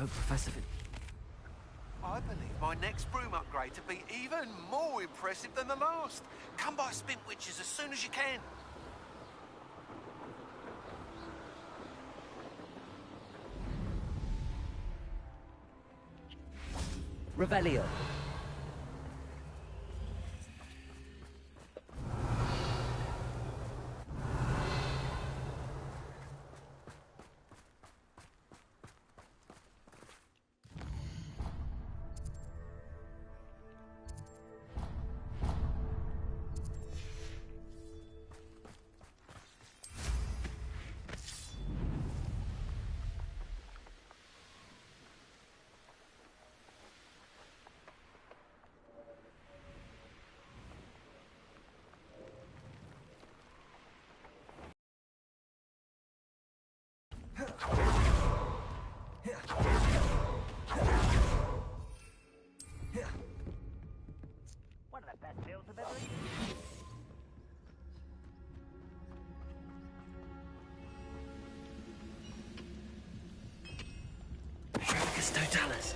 hope Professor I believe my next broom upgrade to be even more impressive than the last. Come by Spint Witches as soon as you can. Revelio. One of the best meals I've ever eaten. Dracus Totalis.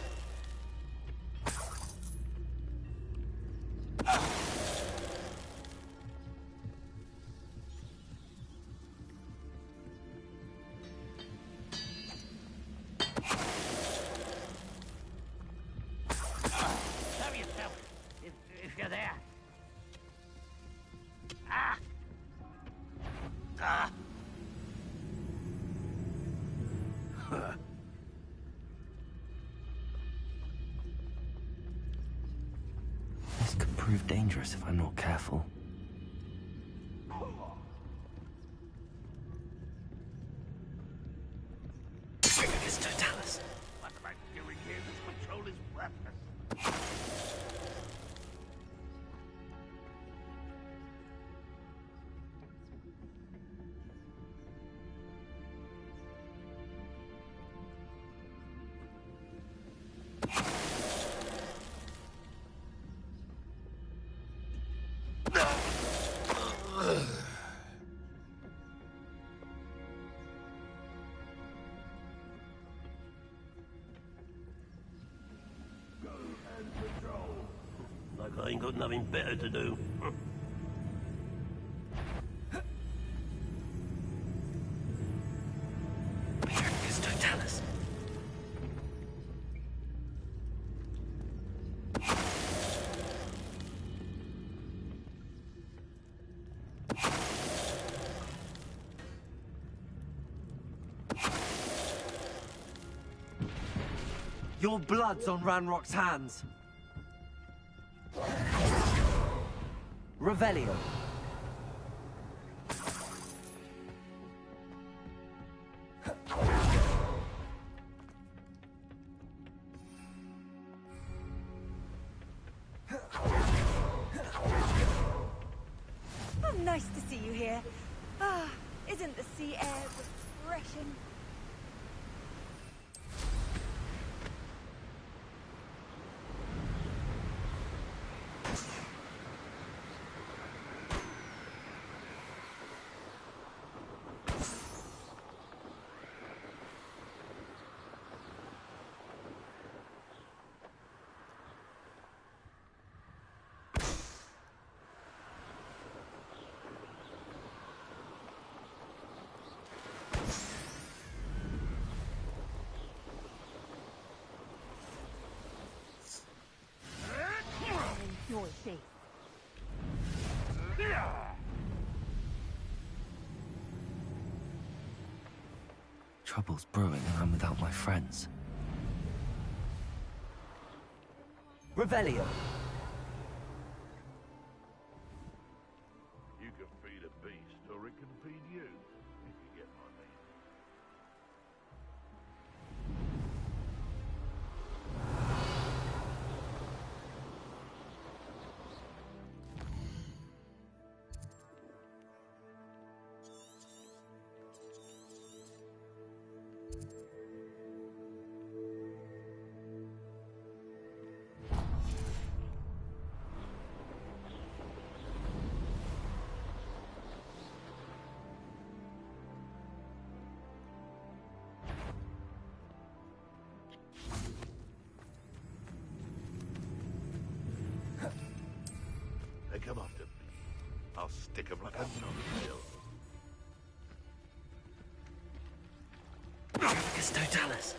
Show yourself, if you're there. Ah! Ah! This could prove dangerous if I'm not careful. Dracus Totalis. What am I doing here? This patrol is worthless. Like I ain't got nothing better to do. Dracus Totalis. Your blood's on Ranrock's hands. Revelio. Oh, nice to see you here. Ah, isn't the sea air refreshing? Enjoy this. Trouble's brewing and I'm without my friends. Revelio. You can feed a beast, or it can feed you, if you get my meaning. stick 'em like a nutshell. Trafficus totalis.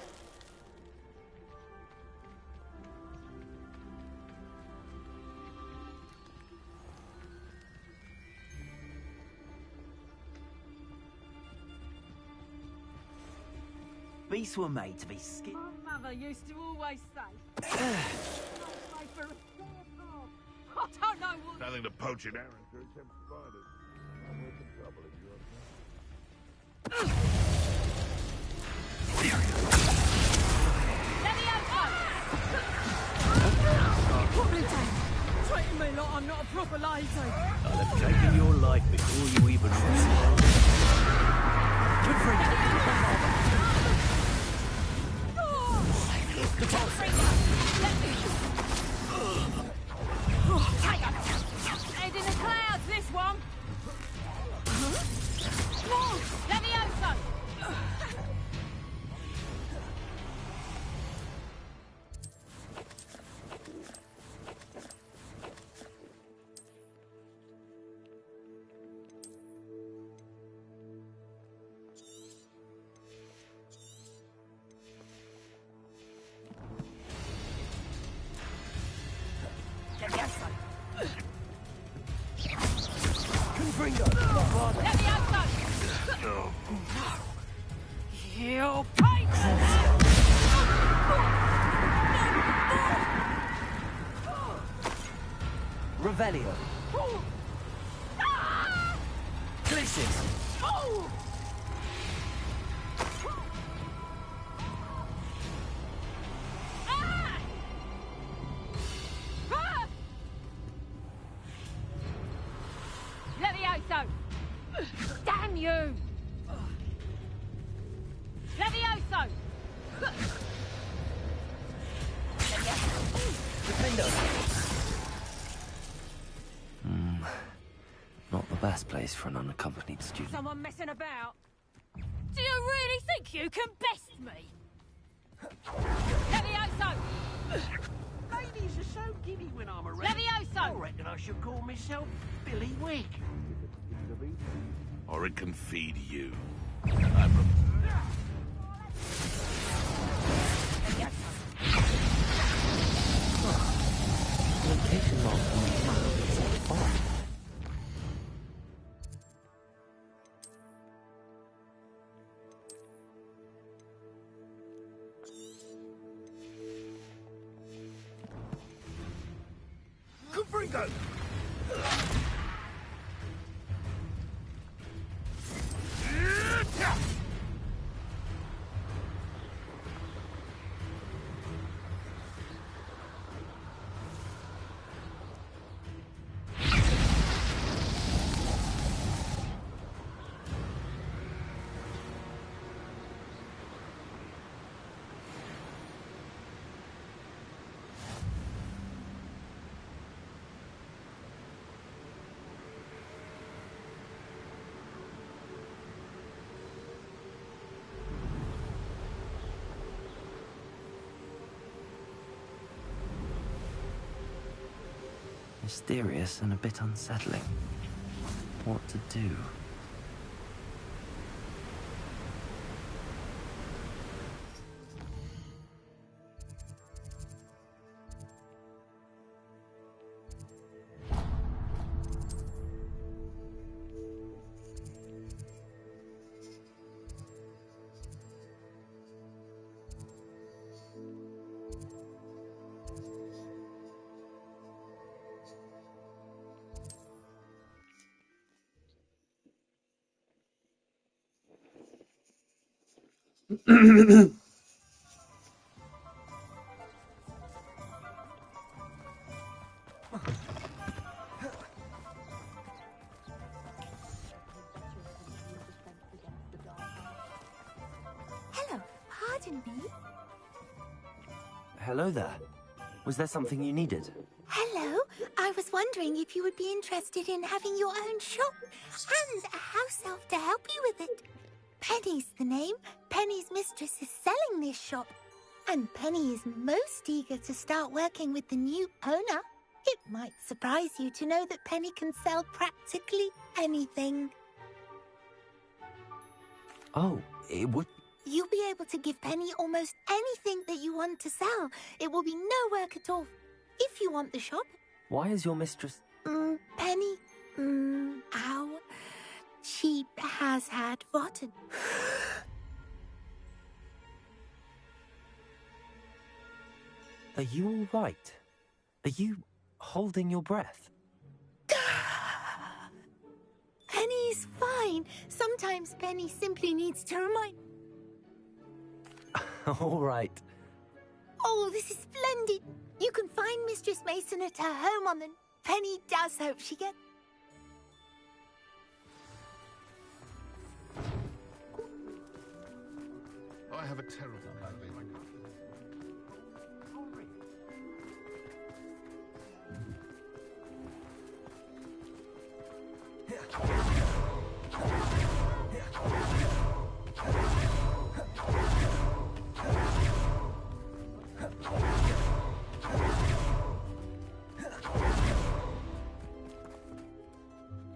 Beasts were made to be skin. My mother used to always say, made for a fair farm. I don't know what... Nothing to poach in Aaron through except spiders. I'm worth the trouble if you What blue tail? Treating me like I'm not a proper lady. I'll have taken your life before you even know. Good for you. Head in the clouds, this one. Levioso. You Revelio. Glisses. Levioso! Damn you! Levioso! Not the best place for an unaccompanied student. Someone messing about? Do you really think you can best me? Levioso! Ladies are so giddy when I'm around. Levioso! I reckon I should call myself Billy Wick. Or it can feed you. Location lock on the map is set far. Confringo! Mysterious and a bit unsettling. What to do? Hello, pardon me. Hello there. Was there something you needed? Hello, I was wondering if you would be interested in having your own shop and a house elf to help you with it. Penny's the name. Penny's mistress is selling this shop. And Penny is most eager to start working with the new owner. It might surprise you to know that Penny can sell practically anything. Oh, it would... You'll be able to give Penny almost anything that you want to sell. It will be no work at all. If you want the shop... Why is your mistress... Penny... Ow. She has had rotten. Are you all right? Are you holding your breath? Penny's fine. Sometimes Penny simply needs to remind... All right. Oh, this is splendid. You can find Mistress Mason at her home on the... Penny does hope she gets... I have a terrible bad feeling.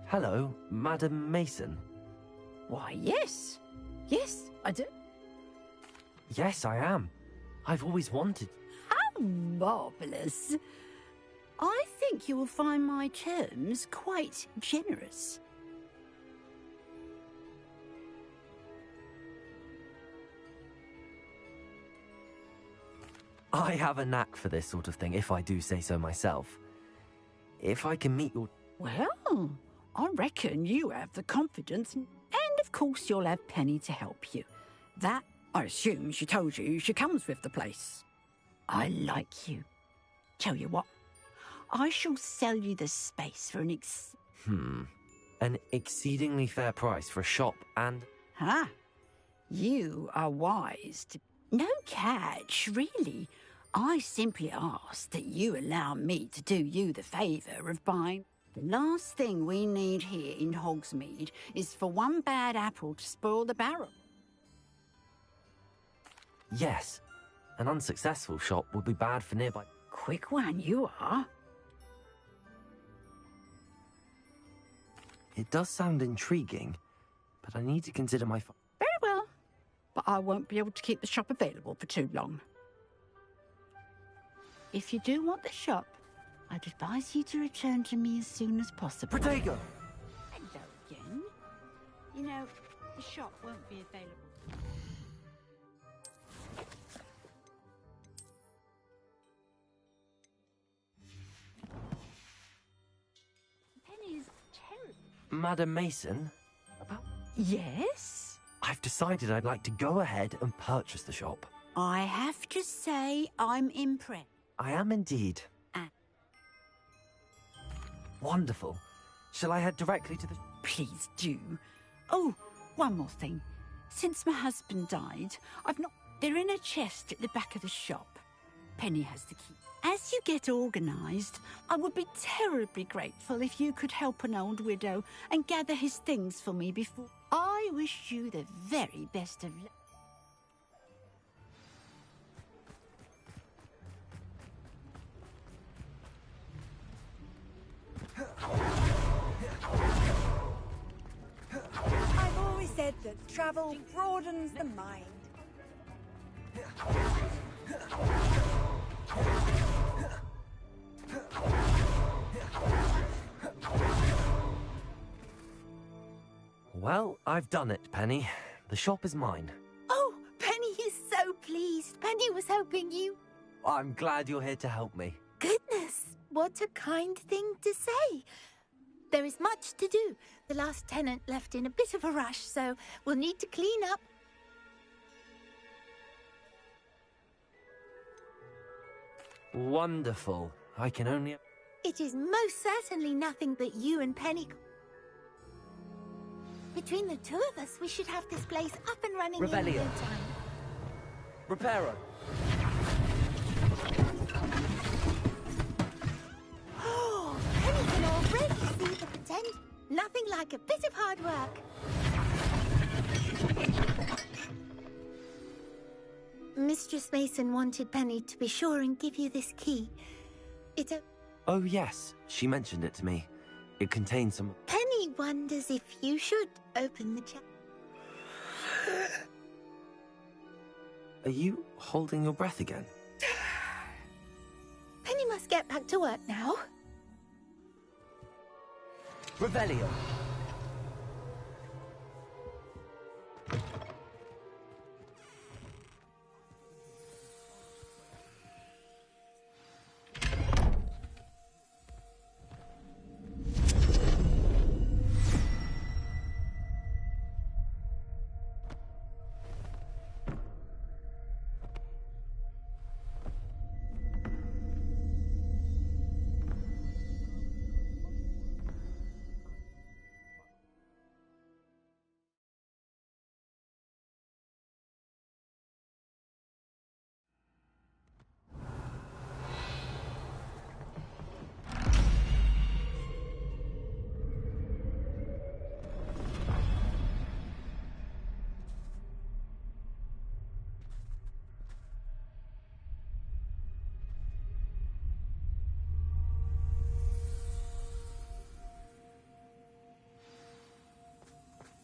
Hello, Madam Mason. Why, yes. Yes, I do. Yes, I am. I've always wanted... How marvellous. I think you will find my terms quite generous. I have a knack for this sort of thing, if I do say so myself. If I can meet your... Well, I reckon you have the confidence, and of course you'll have Penny to help you. That, I assume she told you she comes with the place. I like you. Tell you what, I shall sell you the space for an exceedingly fair price for a shop and... Ha! You are wise to... No catch, really. I simply ask that you allow me to do you the favour of buying... The last thing we need here in Hogsmeade is for one bad apple to spoil the barrel. Yes, an unsuccessful shop would be bad for nearby... Quick one, you are. It does sound intriguing, but I need to consider my... Very well, but I won't be able to keep the shop available for too long. If you do want the shop, I'd advise you to return to me as soon as possible. Protego! Hello again. You know, the shop won't be available. Penny is terrible. Madam Mason? About... Yes? I've decided I'd like to go ahead and purchase the shop. I have to say I'm impressed. I am indeed. Wonderful. Shall I head directly to the... Please do. Oh, one more thing. Since my husband died, I've not... They're in a chest at the back of the shop. Penny has the key. As you get organised, I would be terribly grateful if you could help an old widow and gather his things for me before... I wish you the very best of luck. I've always said that travel broadens the mind. Well, I've done it, Penny. The shop is mine. Oh, Penny is so pleased. Penny was hoping you... I'm glad you're here to help me. Goodness, what a kind thing to say. There is much to do. The last tenant left in a bit of a rush, so we'll need to clean up. Wonderful. I can only... It is most certainly nothing that you and Penny... Between the two of us, we should have this place up and running in no Revelio. time. Reparo. Oh, Penny can already see the potential. Nothing like a bit of hard work. Mistress Mason wanted Penny to be sure and give you this key. It's a... Oh, yes. She mentioned it to me. It contains some... Penny wonders if you should open the chest. Are you holding your breath again? Penny must get back to work now. Revelio.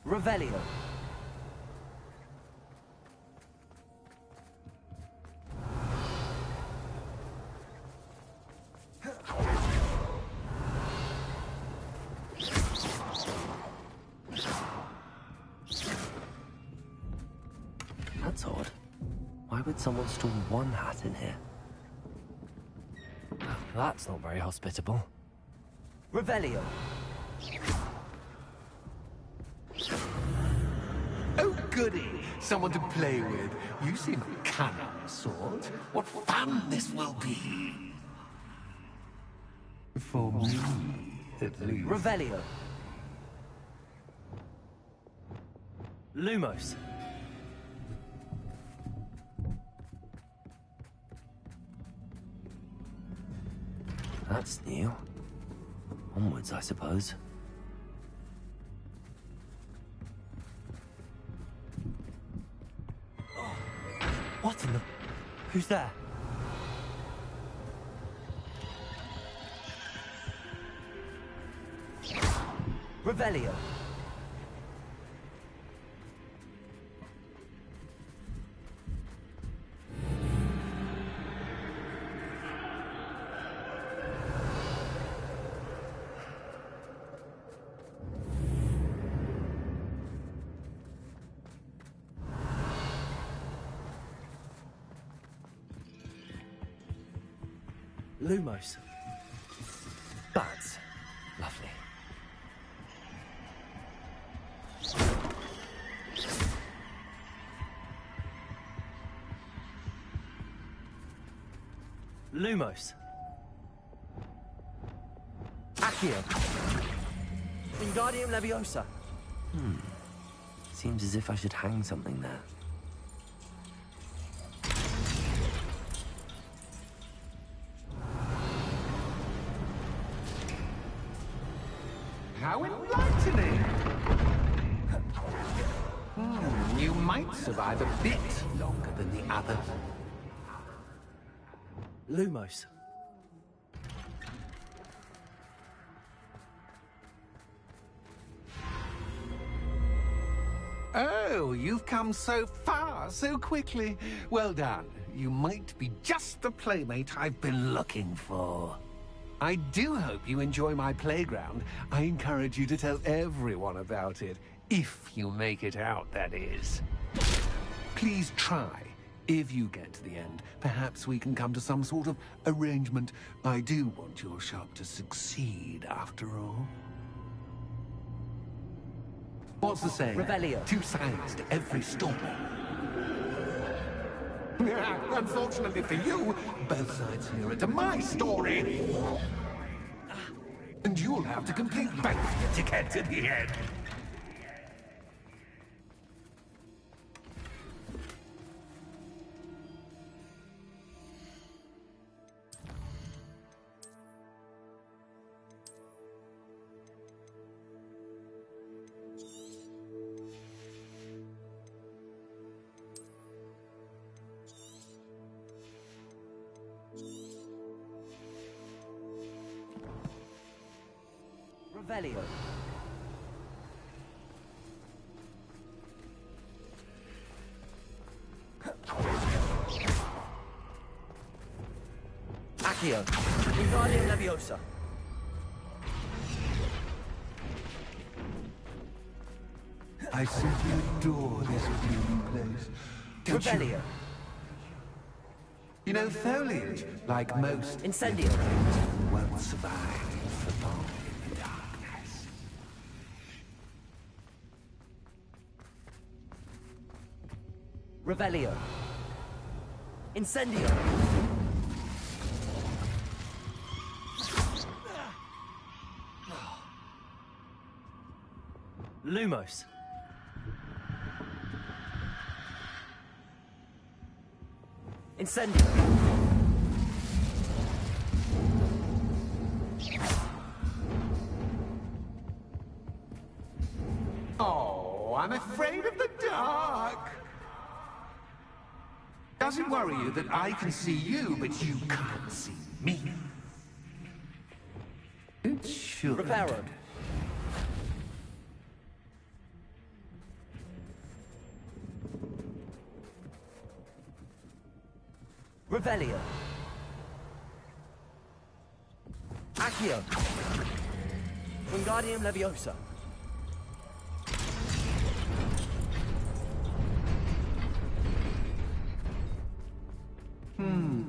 Revelio. That's odd. Why would someone store one hat in here? That's not very hospitable. Revelio. Oh, goody! Someone to play with. You seem a canal sort. What fun this will be! For me, at least. Revelio. Lumos. That's new. Onwards, I suppose. What in the... Who's there? Revelio. Lumos. Bats. Lovely. Lumos. Accio. Wingardium Leviosa. Seems as if I should hang something there. How enlightening! You might survive a bit longer than the others. Lumos. Oh, you've come so far, so quickly. Well done. You might be just the playmate I've been looking for. I do hope you enjoy my playground. I encourage you to tell everyone about it. If you make it out, that is. Please try. If you get to the end, perhaps we can come to some sort of arrangement. I do want your shop to succeed, after all. What's the saying? Revelio. Two sides to every story. Unfortunately for you, both sides hear it to my story. And you'll have to complete both to get to the end. Revelio. Accio. Wingardium Leviosa. I simply adore this beautiful place. Don't you? Revelio. You know, foliage, like most Incendio. won't survive for long in the darkness. Revelio. Incendio. Lumos. Incendio. Oh, I'm afraid of the dark. Does it worry you that I can see you, but you can't see me? It should. Reparo. Revelio. Accio. Wingardium Leviosa.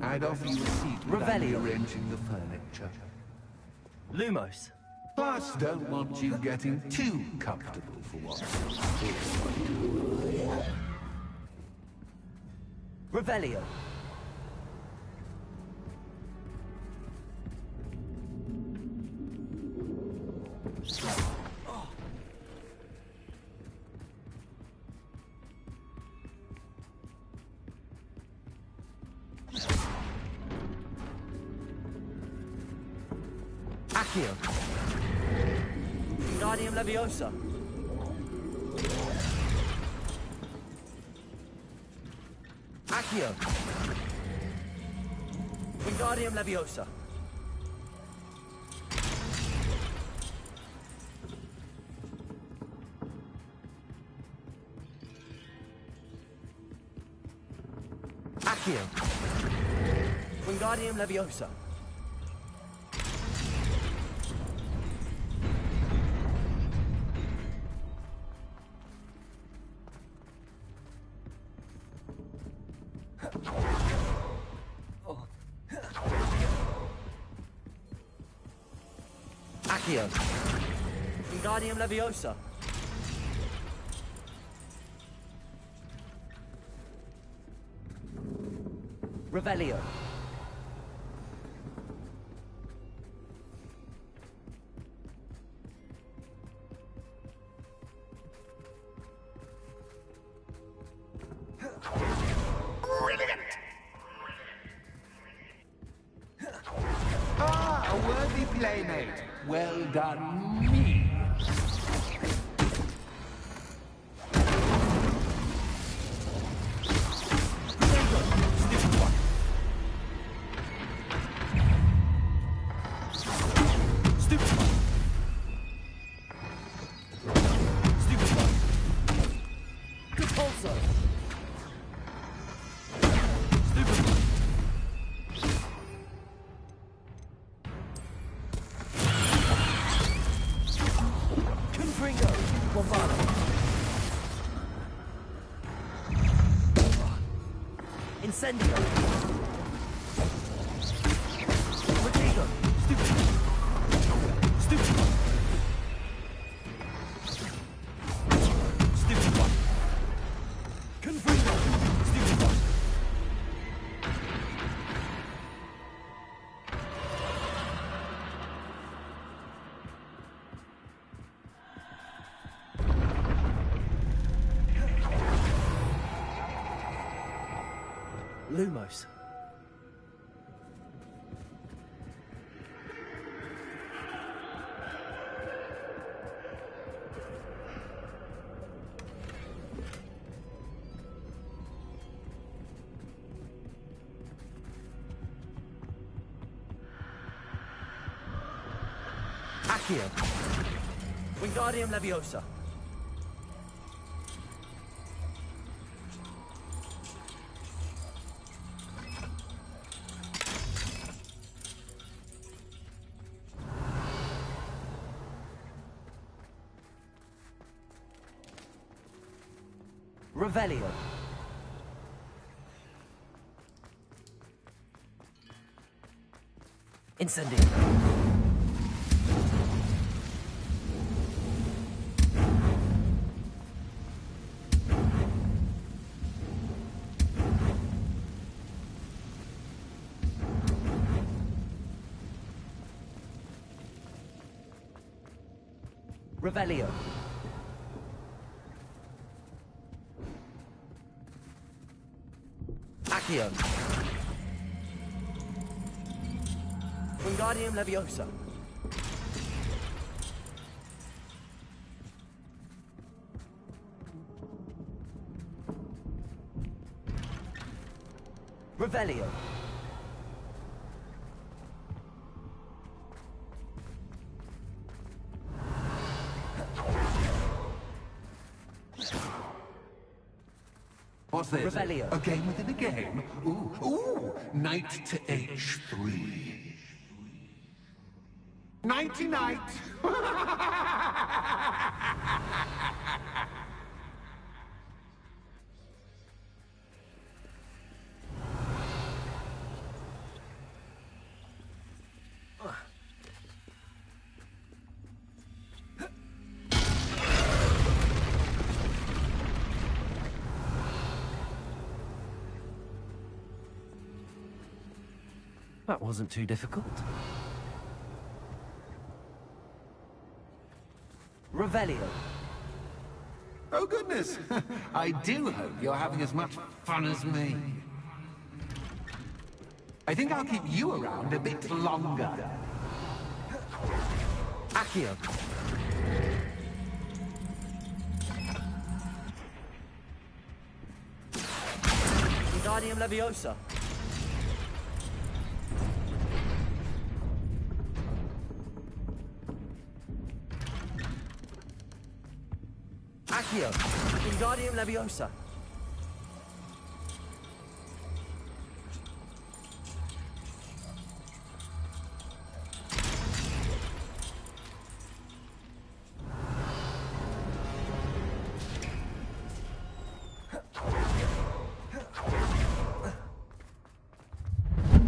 I'd offer you a seat without Revelio. rearranging the furniture. Lumos. Plus, don't want you getting too comfortable for once. Revelio. Accio. Wingardium Leviosa. Accio. Wingardium Leviosa. Accio. Wingardium Leviosa. Accio. Wingardium Leviosa. Revelio. Ah, a worthy playmate. Well done, me. Incendio. Rodrigo. Stupid one. Stupid one. Confringo. Stupid one. Lumos. Accio. Wingardium Leviosa. Revelio. Incendio. Revelio. Accio. Wingardium Leviosa. Revelio. What's this? Revelio. A game within a game? Ooh, knight to h3. Nighty-night! That wasn't too difficult. Revelio. Oh, goodness! I do hope you're having as much fun as me. I think I'll keep you around a bit longer. Accio. Wingardium Leviosa. Accio. Wingardium Leviosa.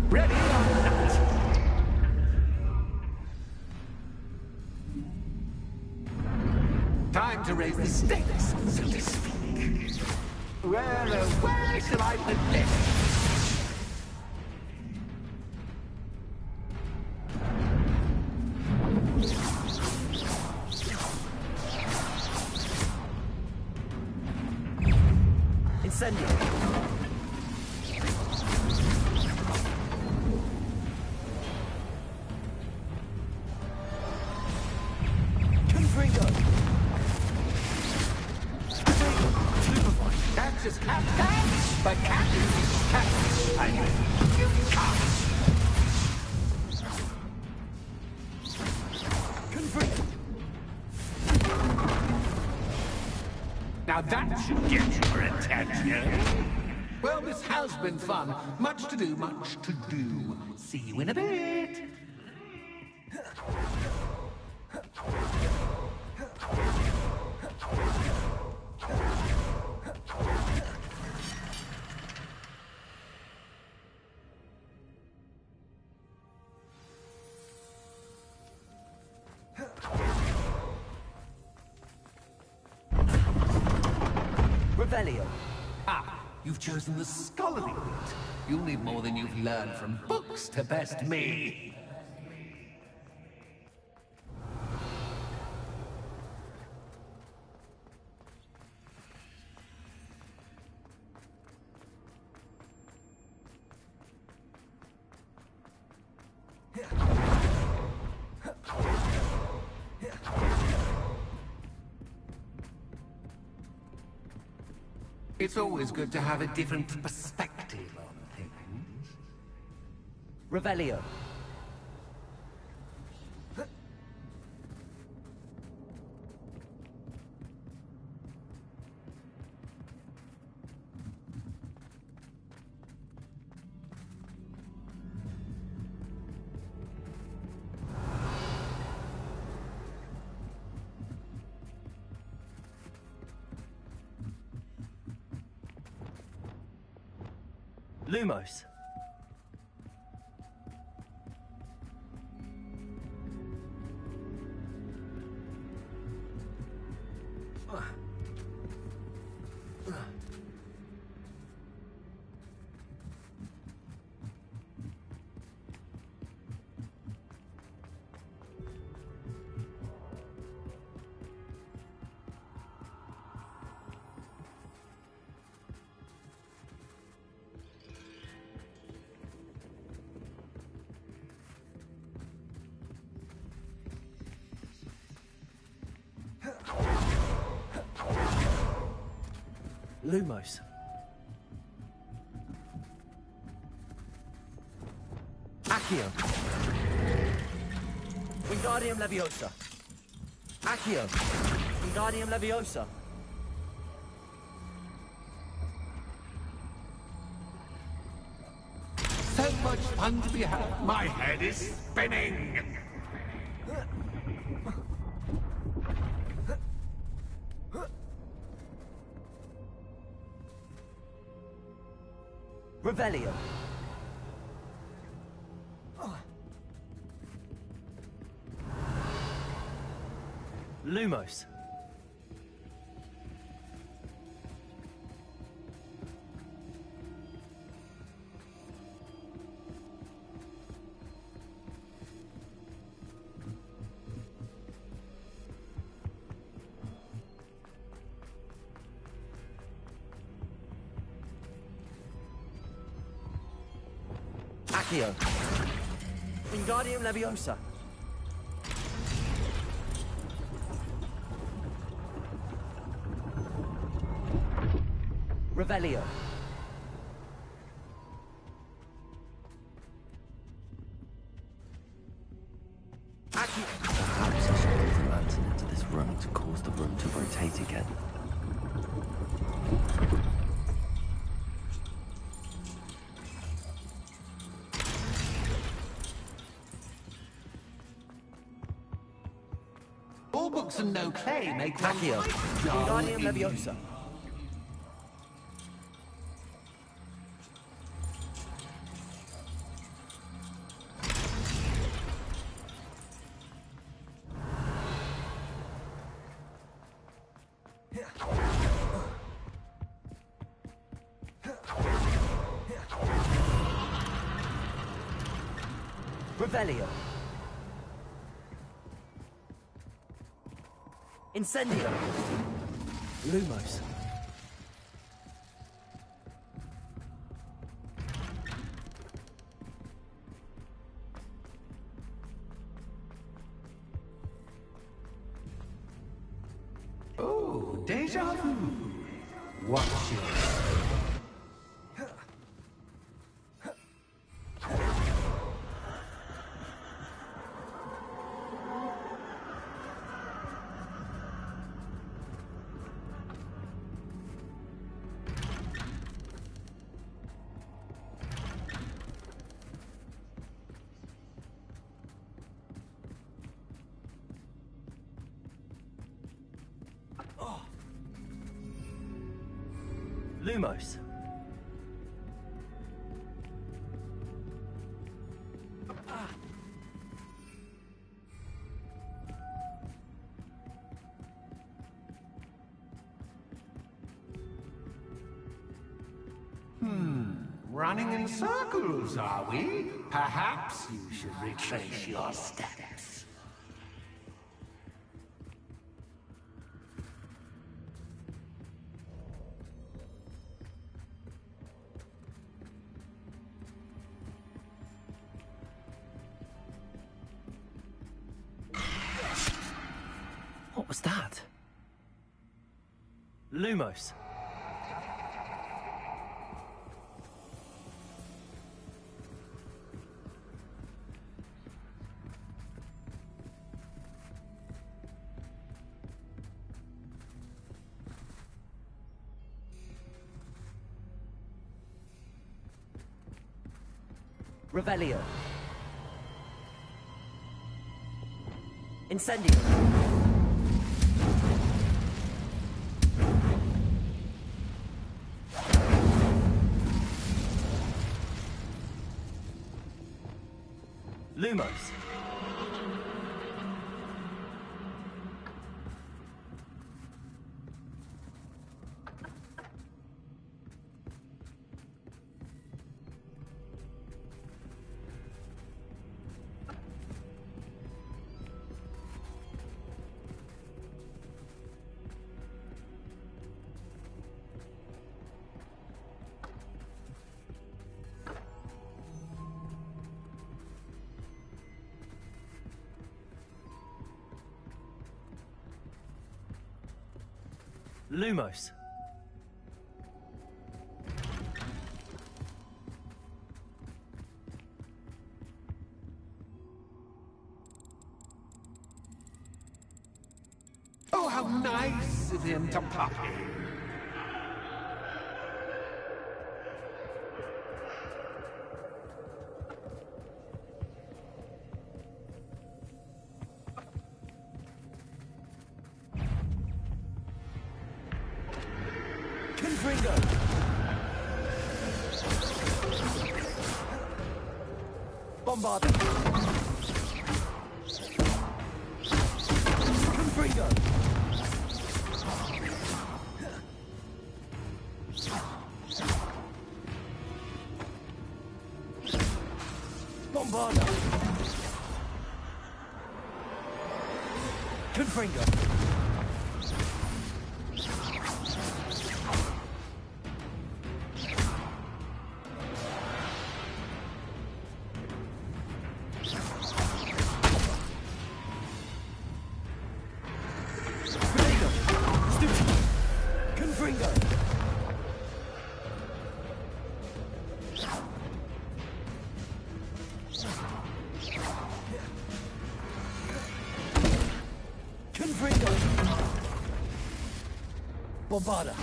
Ready or not? Time to raise the stakes, so to speak. Where shall I put this? Incendio. Confringo. That's just cat, but cat is cat. I mean, you can't. Confringo. Now that should get your attention. Well, this has been fun. Much to do, much to do. See you in a bit. Revelio. Ah, you've chosen the scholarly route. You'll need more than you've learned from books to best me. It's always good to have a different perspective on things. Revelio. Lumos. Lumos. Accio. Wingardium Leviosa. Accio. Wingardium Leviosa. So much fun to be had. My head is spinning. Revelio. Lumos. Accio. Wingardium Leviosa. Revelio. Accio. Perhaps I should move the lantern into this room to cause the room to rotate again. All books and no clay make Accio. Wingardium Leviosa. Revelio. Incendio. Lumos. Oh, deja vu. Watch it. Lumos. Running in circles, are we? Perhaps you should retrace your steps. What was that? Lumos. Revelio. Incendio. Lumos. Lumos. Oh, how nice of him to pop in. Bombarded. Confringo. Bombarda. Confringo. Bombarda.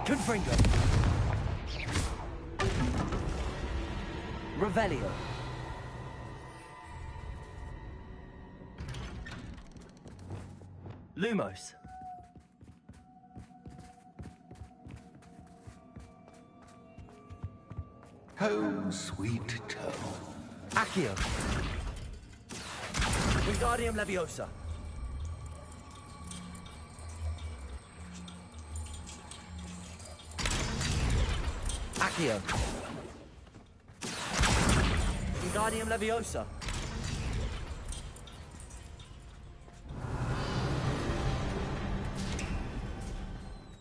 Confringo. Revelio. Lumos. Home sweet home. Accio. Wingardium Leviosa. Accio. Wingardium Leviosa.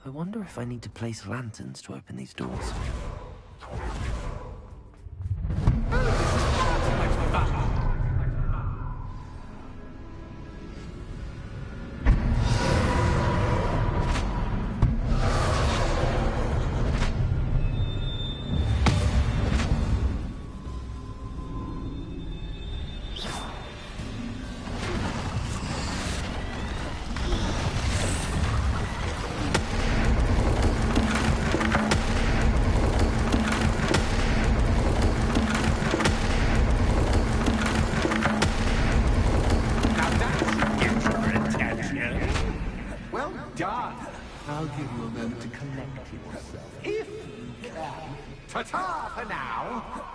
I wonder if I need to place lanterns to open these doors. I'll give you a moment to collect yourself, if you can. Ta-ta for now!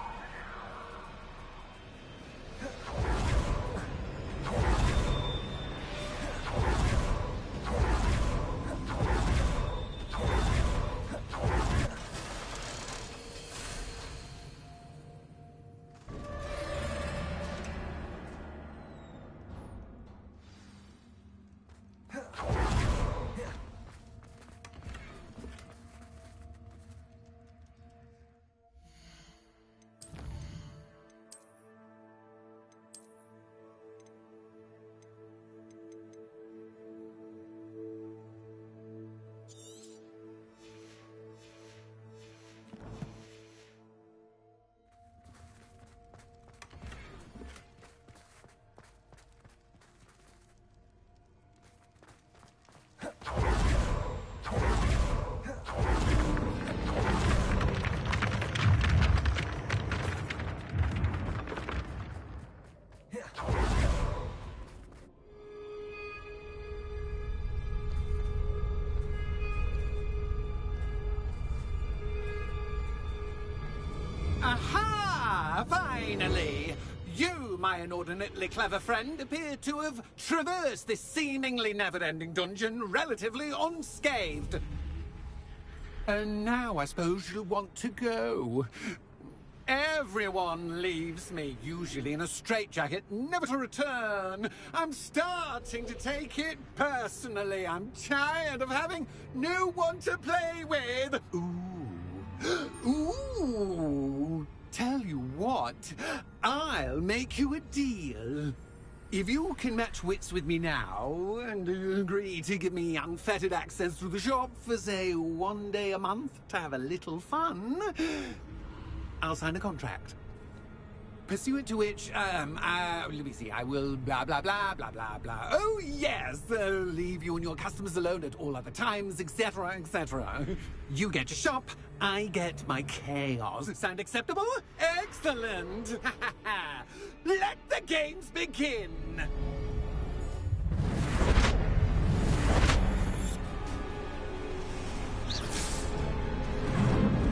Aha! Finally! You, my inordinately clever friend, appear to have traversed this seemingly never-ending dungeon relatively unscathed. And now I suppose you'll want to go. Everyone leaves me, usually in a straitjacket, never to return. I'm starting to take it personally. I'm tired of having no one to play with. Ooh. Tell you what, I'll make you a deal. If you can match wits with me now, and agree to give me unfettered access to the shop for, say, 1 day a month to have a little fun, I'll sign a contract. Pursuant to which, let me see, I will blah, blah, blah, blah, blah, blah. Oh, yes, leave you and your customers alone at all other times, etc., etc. You get your shop, I get my chaos. Sound acceptable? Excellent! Let the games begin!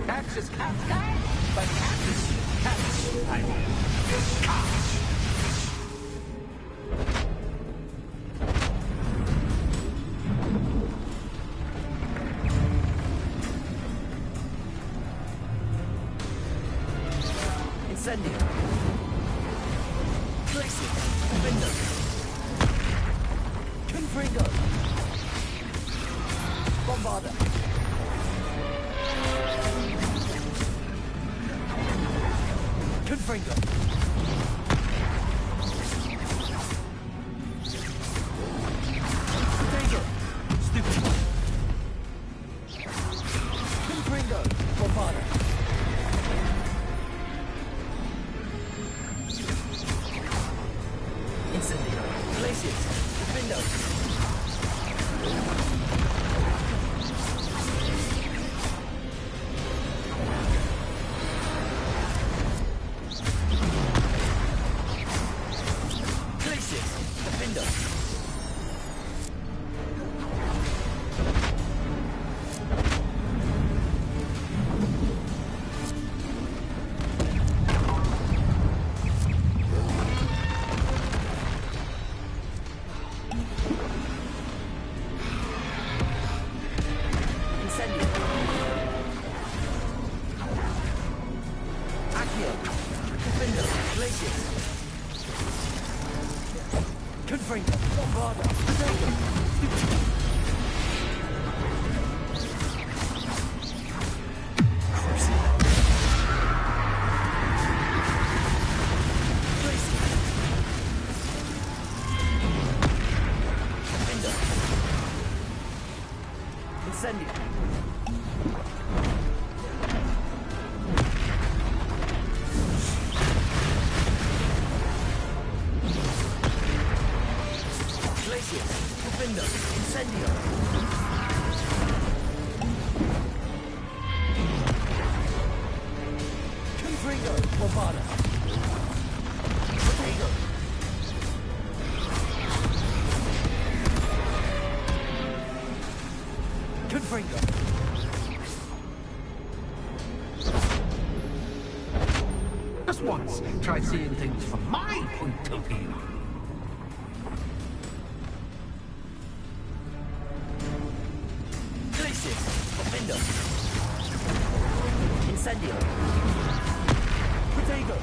Catch is catch, but catch is catch. I mean, catch. Incendio. Place it. Window. Confringo. Bombarda. Confringo. Potato. Stupid. Confringo. Bombarda. Incendio. Place it. Window. Just once, try seeing things from my point of view. Glaciers, window. Incendio. Potato.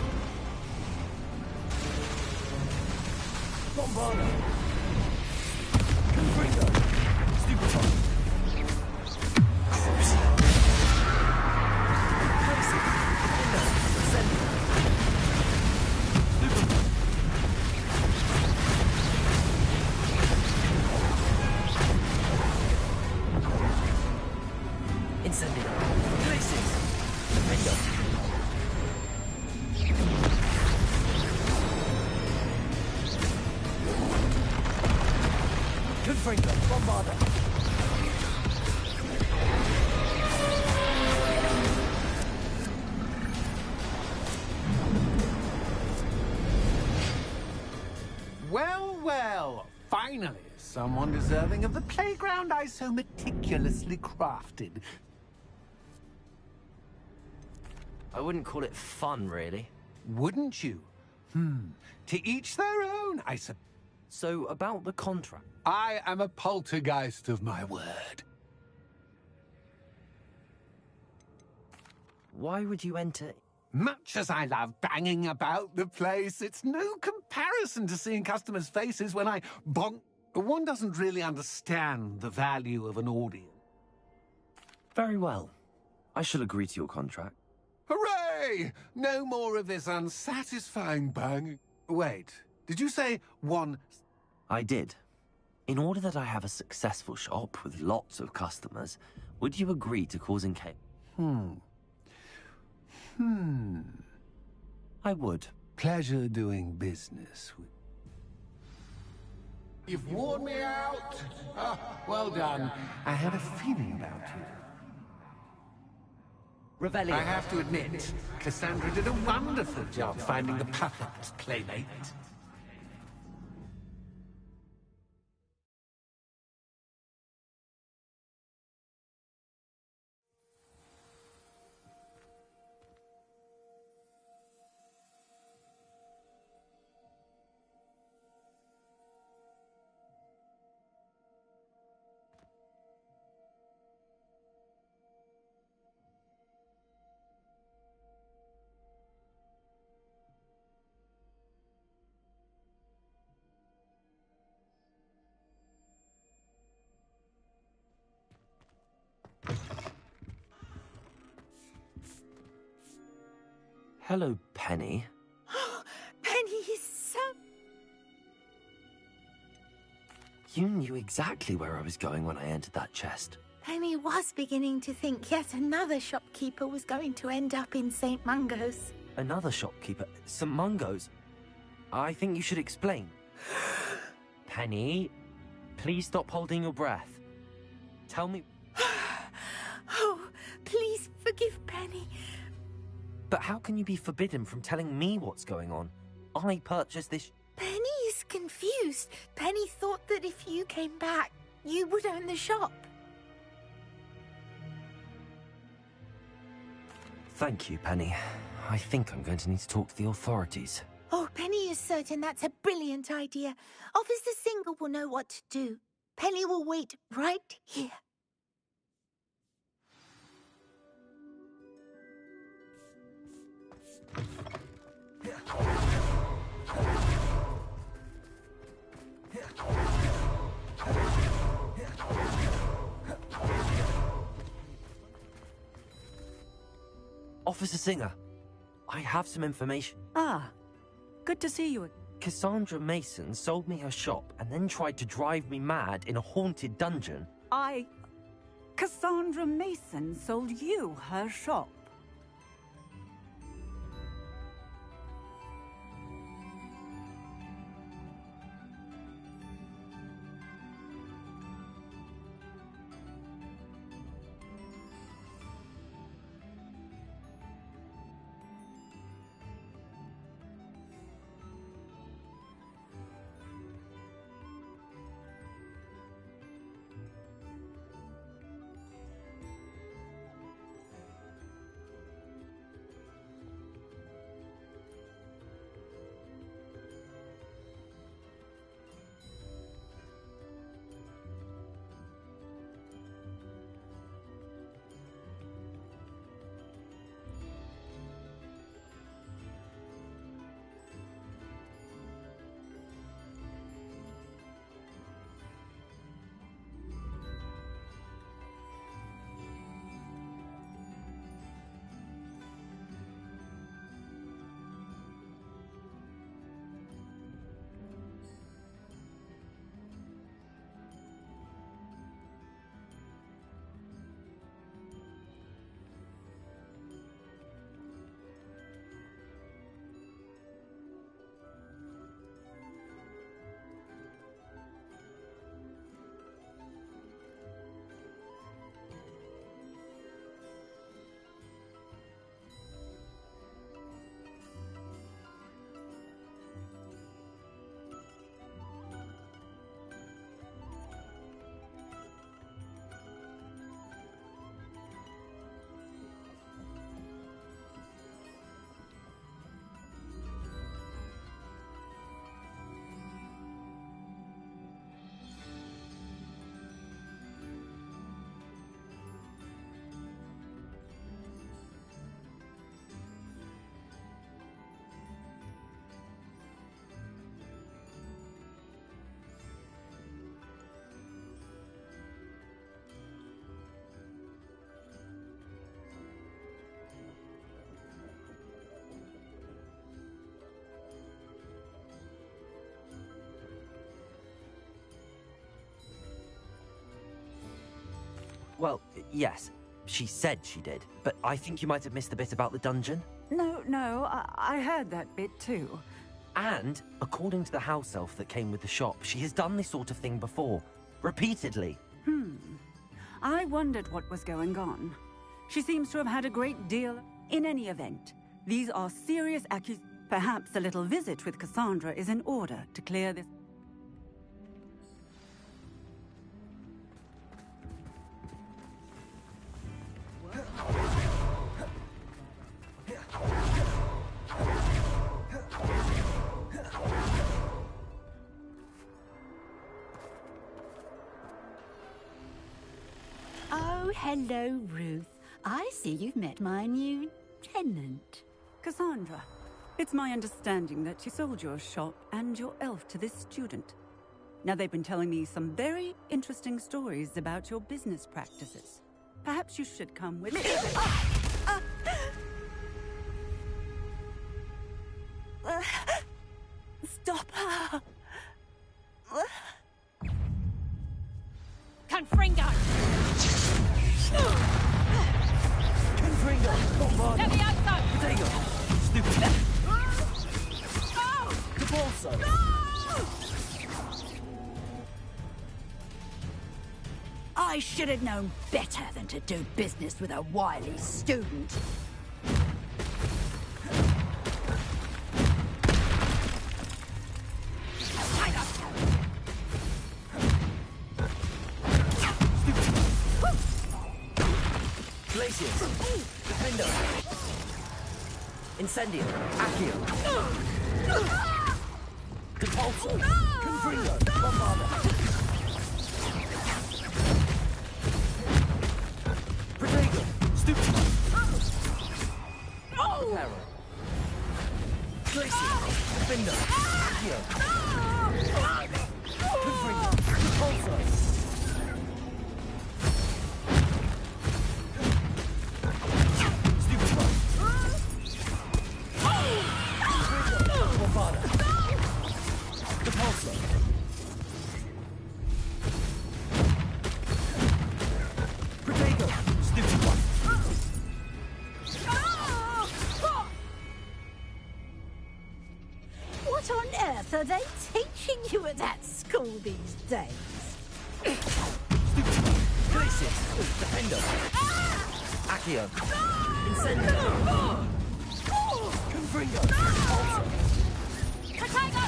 Bombarda. Confringo. Stupefy. Crucial. Glaciers, window. Incendio. Stupefy. Incendio. Glaciers. Window. Confringo. Bombarda. Well, well, finally, someone deserving of the playground I so meticulously crafted. I wouldn't call it fun, really. Wouldn't you? To each their own, I suppose. So, about the contract. I am a poltergeist of my word. Why would you enter? Much as I love banging about the place, it's no comparison to seeing customers' faces when I bonk. One doesn't really understand the value of an audience. Very well. I shall agree to your contract. Hooray! No more of this unsatisfying banging. Wait, did you say one? I did. In order that I have a successful shop with lots of customers, would you agree to causing chaos? I would. Pleasure doing business with... You've worn me out. Well done. I had a feeling about you. Revelio. I have to admit, Cassandra did a wonderful job finding the perfect playmate. Hello, Penny. Penny is so... You knew exactly where I was going when I entered that chest. Penny was beginning to think yet another shopkeeper was going to end up in St. Mungo's. Another shopkeeper? St. Mungo's? I think you should explain. Penny, please stop holding your breath. Tell me... Oh, please forgive Penny. But how can you be forbidden from telling me what's going on? I purchased this... Penny is confused. Penny thought that if you came back, you would own the shop. Thank you, Penny. I think I'm going to need to talk to the authorities. Oh, Penny is certain that's a brilliant idea. Officer Single will know what to do. Penny will wait right here. Officer Singer, I have some information. Ah, good to see you. Cassandra Mason sold me her shop and then tried to drive me mad in a haunted dungeon. Cassandra Mason sold you her shop. Well, yes, she said she did, but I think you might have missed the bit about the dungeon. No, I heard that bit too. And, according to the house elf that came with the shop, she has done this sort of thing before. Repeatedly. I wondered what was going on. She seems to have had a great deal. In any event, these are serious accusations. Perhaps a little visit with Cassandra is in order to clear this. Oh, hello, Ruth. I see you've met my new tenant. Cassandra, it's my understanding that you sold your shop and your elf to this student. Now, they've been telling me some very interesting stories about your business practices. Perhaps you should come with me. Stop her! Confringo! Confringo! Let me outside! Potato! Stupid! Oh! The bolso! I should have known better than to do business with a wily student. Glacius! Defender! Incendio! Accio! Depulso! Confringo! Bombarda! Protego! Stupid! Reparo! Glacius! Defender! Accio! Confringo! Depulso! What on earth are they teaching you at that school these days? Glacius! Defender! Accio! Incendio! Confringo! Protego!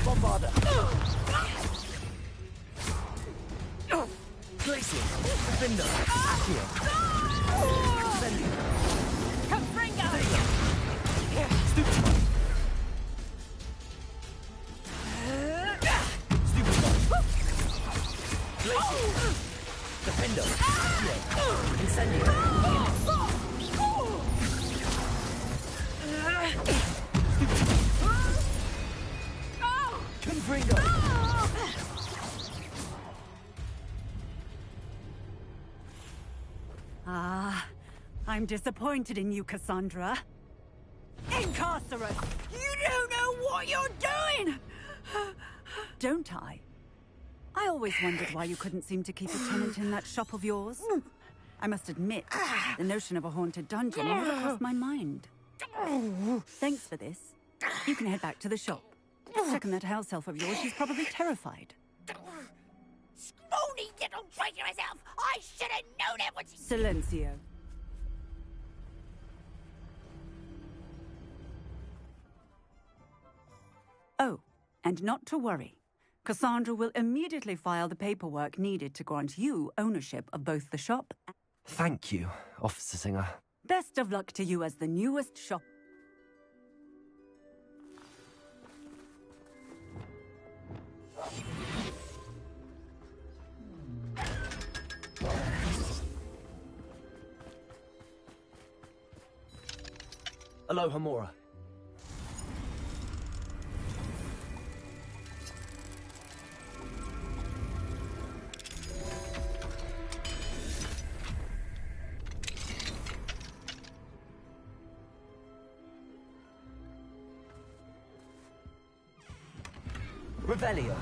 Bombarda! Glacius! Defender! Accio! Incendio! Confringo! Stupid! Glacius! Defender! Accio! Incendio! Confringo! I'm disappointed in you, Cassandra. Incarcerate! You don't know what you're doing! Don't I? I always wondered why you couldn't seem to keep a tenant in that shop of yours. I must admit, the notion of a haunted dungeon never crossed my mind. Thanks for this. You can head back to the shop. Check on that house elf of yours. She's probably terrified. Scrawny little traitorous elf! I should have known it was... Silencio. Oh, and not to worry. Cassandra will immediately file the paperwork needed to grant you ownership of both the shop. Thank you, Officer Singer. Best of luck to you as the newest shop. Aloha Mora. Revelio.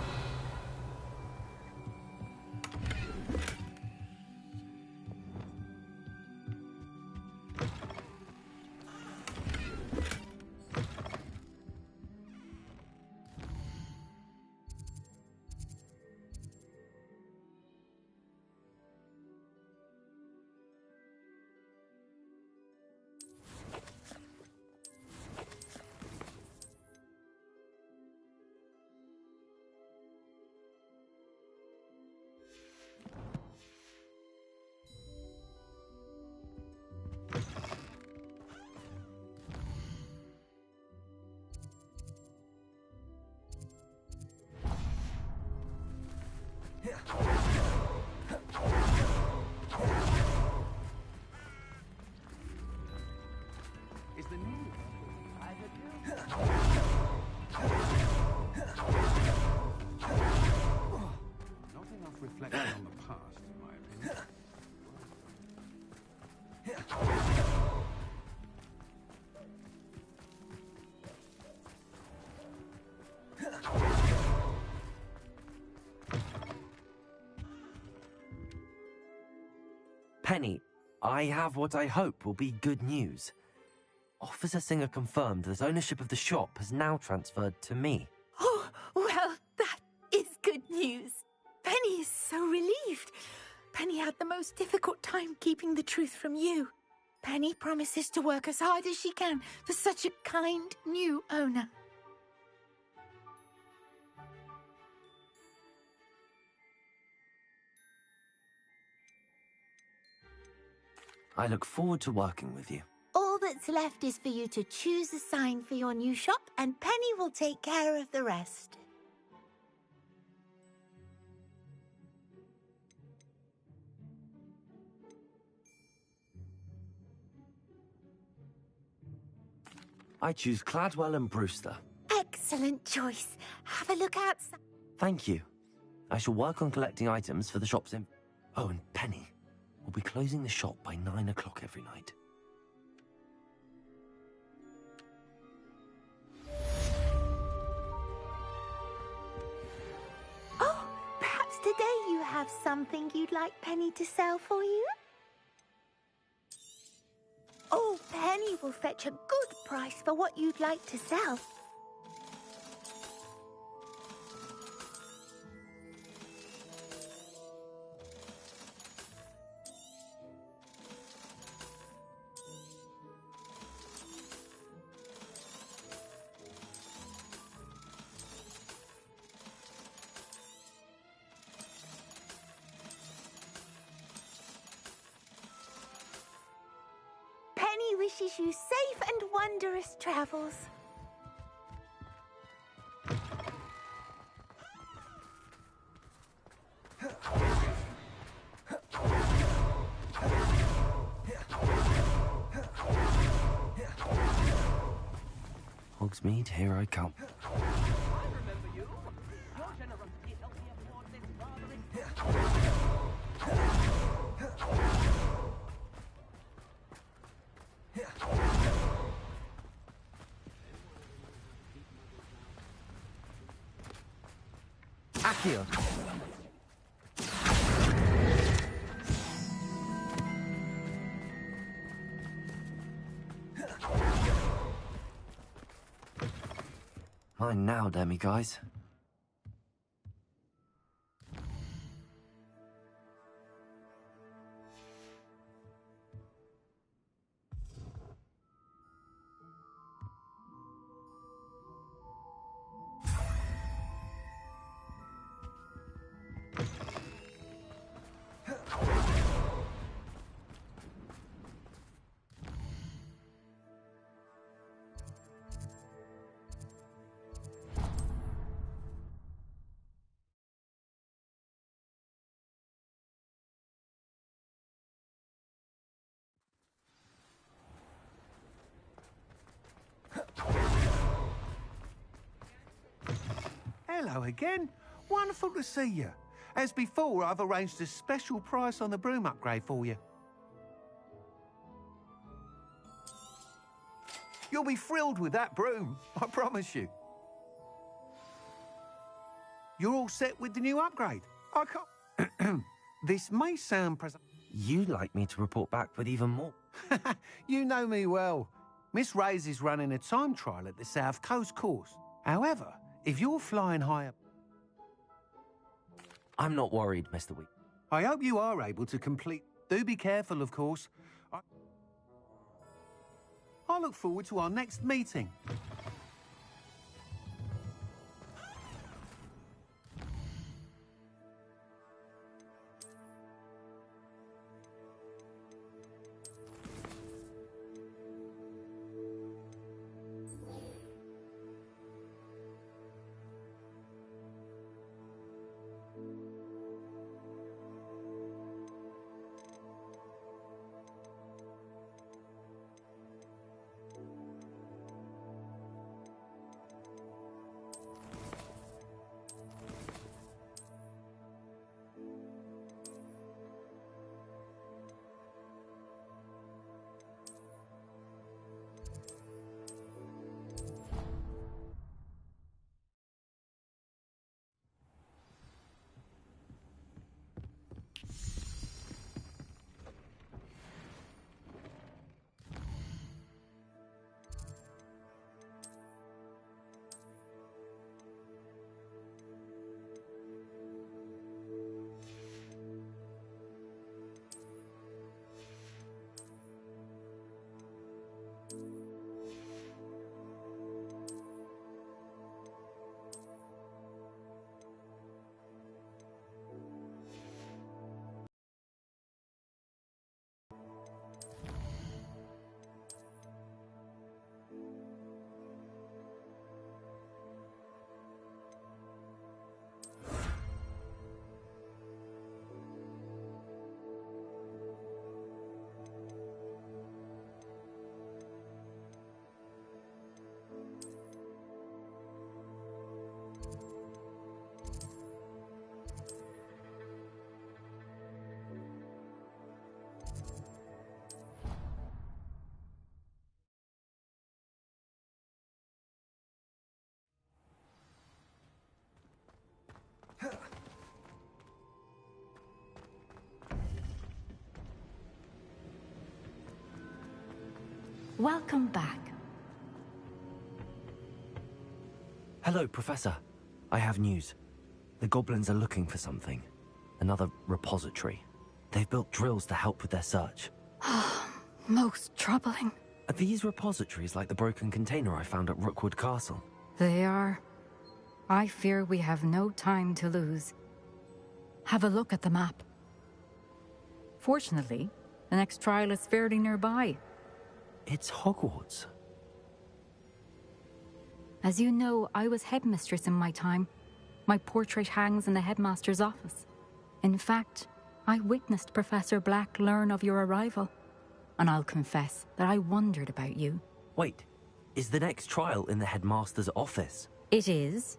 Penny, I have what I hope will be good news. Officer Singer confirmed that ownership of the shop has now transferred to me. Oh, well, that is good news. Penny is so relieved. Penny had the most difficult time keeping the truth from you. Penny promises to work as hard as she can for such a kind new owner. I look forward to working with you. All that's left is for you to choose a sign for your new shop, and Penny will take care of the rest. I choose Cladwell and Brewster. Excellent choice. Have a look outside. Thank you. I shall work on collecting items for the shop's Oh, and Penny. We'll be closing the shop by 9 o'clock every night. Oh, perhaps today you have something you'd like Penny to sell for you? Oh, Penny will fetch a good price for what you'd like to sell. Penny wishes you safe and wondrous travels. Hogsmeade, here I come. Akio. Mine now, demi guys. Hello again. Wonderful to see you. As before, I've arranged a special price on the broom upgrade for you. You'll be thrilled with that broom, I promise you. You're all set with the new upgrade. I can't... This may sound You'd like me to report back with even more. You know me well. Miss Ray's is running a time trial at the South Coast course. However, if you're flying higher... I'm not worried, Mr. Wheat. I hope you are able to complete... Do be careful, of course. I look forward to our next meeting. Welcome back. Hello, Professor. I have news. The goblins are looking for something. Another repository. They've built drills to help with their search. Most troubling. Are these repositories like the broken container I found at Rookwood Castle? They are. I fear we have no time to lose. Have a look at the map. Fortunately, the next trial is fairly nearby. It's Hogwarts. As you know, I was headmistress in my time. My portrait hangs in the headmaster's office. In fact, I witnessed Professor Black learn of your arrival. And I'll confess that I wondered about you. Wait, is the next trial in the headmaster's office? It is.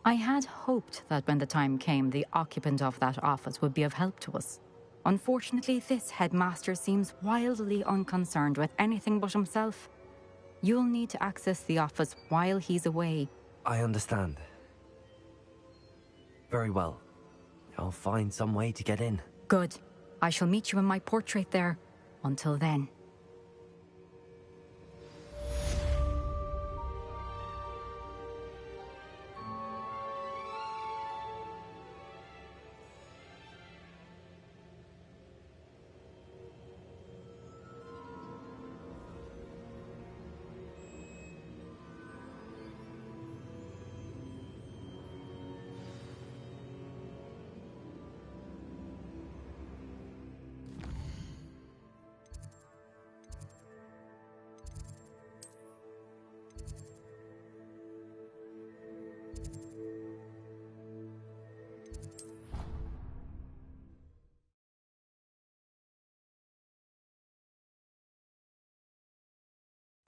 I had hoped that when the time came, the occupant of that office would be of help to us. Unfortunately, this headmaster seems wildly unconcerned with anything but himself. You'll need to access the office while he's away. I understand. Very well. I'll find some way to get in. Good. I shall meet you in my portrait there. Until then.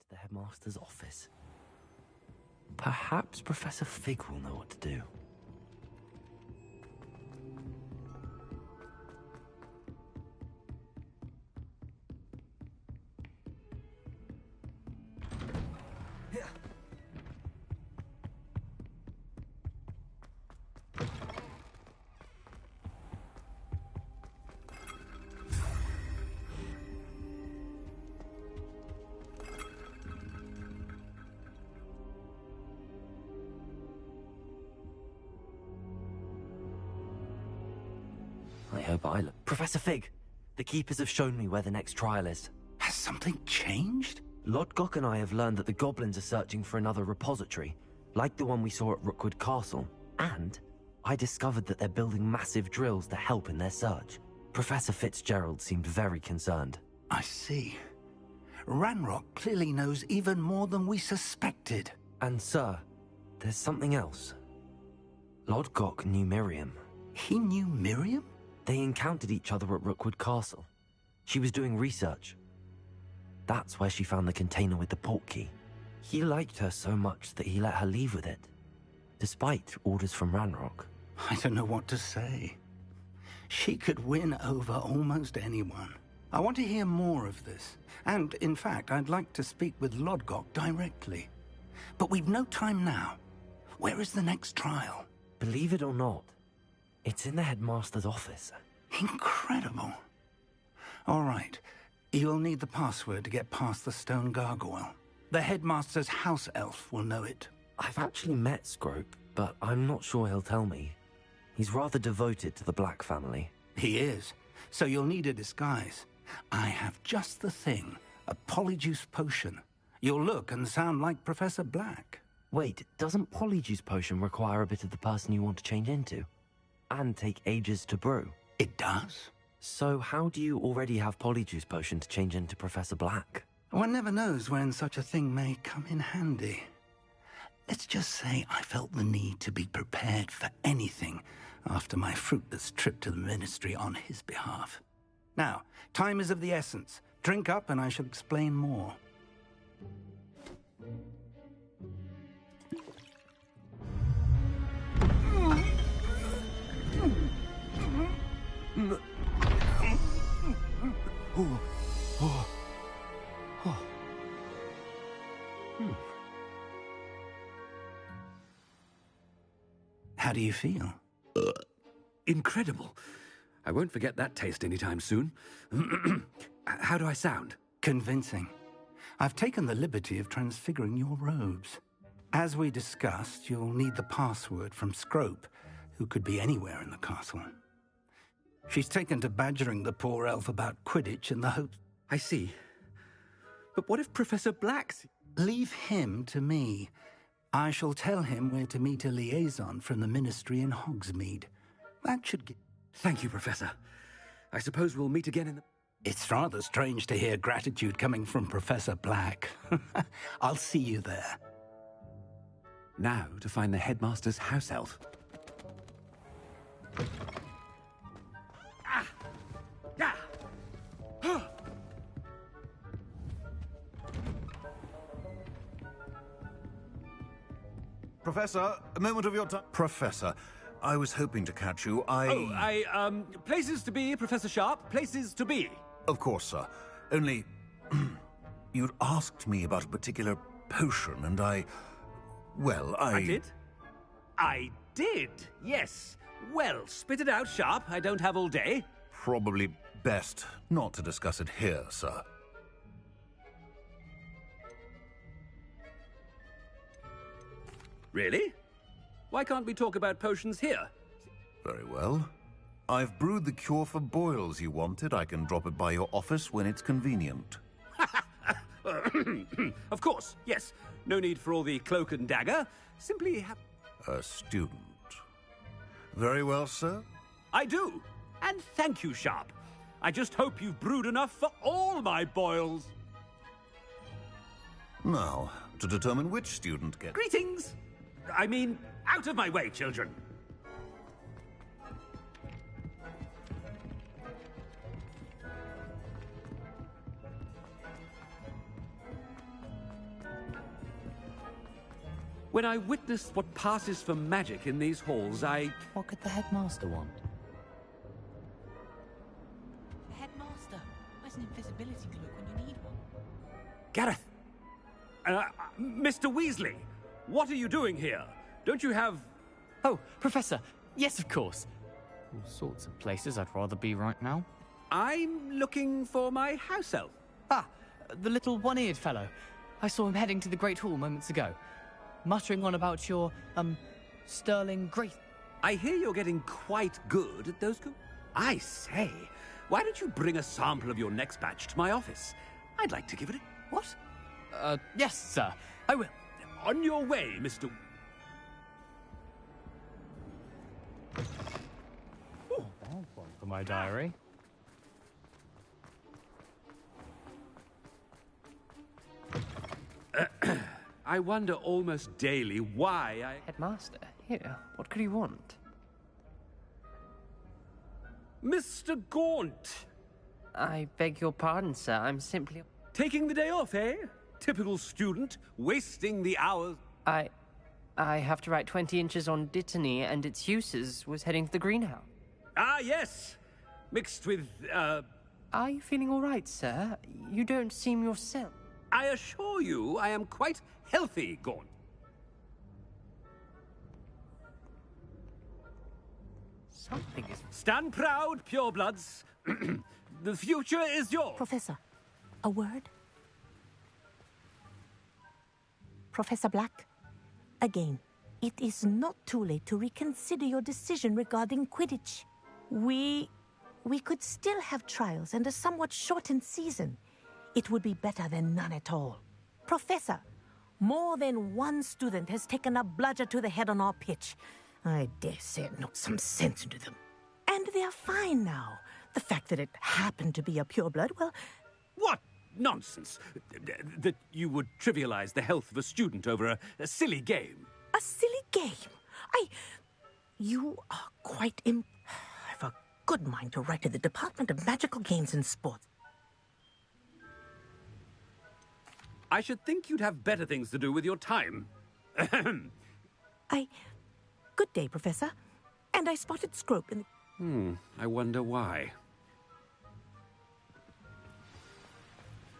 The headmaster's office. Perhaps Professor Fig will know what to do. I hope I look. Professor Fig, the keepers have shown me where the next trial is. Has something changed? Lodgok and I have learned that the goblins are searching for another repository, like the one we saw at Rookwood Castle. And I discovered that they're building massive drills to help in their search. Professor Fitzgerald seemed very concerned. I see. Ranrock clearly knows even more than we suspected. And sir, there's something else. Lodgok knew Miriam. He knew Miriam? They encountered each other at Rookwood Castle. She was doing research. That's where she found the container with the portkey. He liked her so much that he let her leave with it, despite orders from Ranrock. I don't know what to say. She could win over almost anyone. I want to hear more of this. And, in fact, I'd like to speak with Lodgok directly. But we've no time now. Where is the next trial? Believe it or not, it's in the headmaster's office. Incredible. All right. You'll need the password to get past the stone gargoyle. The headmaster's house elf will know it. I've actually met Scrope, but I'm not sure he'll tell me. He's rather devoted to the Black family. He is. So you'll need a disguise. I have just the thing. A polyjuice potion. You'll look and sound like Professor Black. Wait, doesn't polyjuice potion require a bit of the person you want to change into? And take ages to brew? It does. So how do you already have polyjuice potion to change into Professor Black? One never knows when such a thing may come in handy. Let's just say I felt the need to be prepared for anything after my fruitless trip to the ministry on his behalf. Now, time is of the essence. Drink up and I shall explain more. How do you feel? Incredible. I won't forget that taste anytime soon. How do I sound? Convincing. I've taken the liberty of transfiguring your robes. As we discussed, you'll need the password from Scrope, who could be anywhere in the castle. She's taken to badgering the poor elf about Quidditch in the hope... I see. But what if Professor Black's... Leave him to me. I shall tell him where to meet a liaison from the Ministry in Hogsmeade. That should get... Thank you, Professor. I suppose we'll meet again in the... It's rather strange to hear gratitude coming from Professor Black. I'll see you there. Now to find the headmaster's house elf. Professor, a moment of your time. Professor, I was hoping to catch you. Places to be, Professor Sharp. Places to be. Of course, sir. Only, you'd asked me about a particular potion, and I did? I did, yes. Well, spit it out, Sharp. I don't have all day. Probably best not to discuss it here, sir. Really? Why can't we talk about potions here? Very well. I've brewed the cure for boils you wanted. I can drop it by your office when it's convenient. Of course, yes. No need for all the cloak and dagger. Simply have... A student. Very well, sir. I do. And thank you, Sharp. I just hope you've brewed enough for all my boils. Now, to determine which student gets... Greetings! I mean, out of my way, children. When I witnessed what passes for magic in these halls, What could the headmaster want? Headmaster, where's an invisibility cloak when you need one? Gareth! Mr. Weasley, what are you doing here? Don't you have... Oh, Professor, yes, of course. All sorts of places I'd rather be right now. I'm looking for my house elf. Ah, the little one-eared fellow. I saw him heading to the Great Hall moments ago, muttering on about your, sterling grace. I hear you're getting quite good at those... I say, why don't you bring a sample of your next batch to my office? I'd like to give it a... What? Yes, sir, I will. On your way, Mr... Oh, that's one for my diary. I wonder almost daily why I... Headmaster, here, what could he want? Mr. Gaunt! I beg your pardon, sir, I'm simply... Taking the day off, eh? Typical student, wasting the hours... I have to write 20 inches on Dittany and its uses, was heading to the greenhouse. Ah, yes! Mixed with, Are you feeling all right, sir? You don't seem yourself. I assure you I am quite healthy, Gaunt. Something is... Stand proud, purebloods. The future is yours. Professor, a word? Professor Black, again, it is not too late to reconsider your decision regarding Quidditch. We could still have trials and a somewhat shortened season. It would be better than none at all. Professor, more than one student has taken a bludger to the head on our pitch. I dare say it knocked some sense into them. And they're fine now. The fact that it happened to be a pureblood, well... What nonsense! That you would trivialize the health of a student over a silly game. A silly game? You are quite I've a good mind to write to the Department of Magical Games and Sports. I should think you'd have better things to do with your time. Good day, Professor. And I spotted Scrope in the... I wonder why.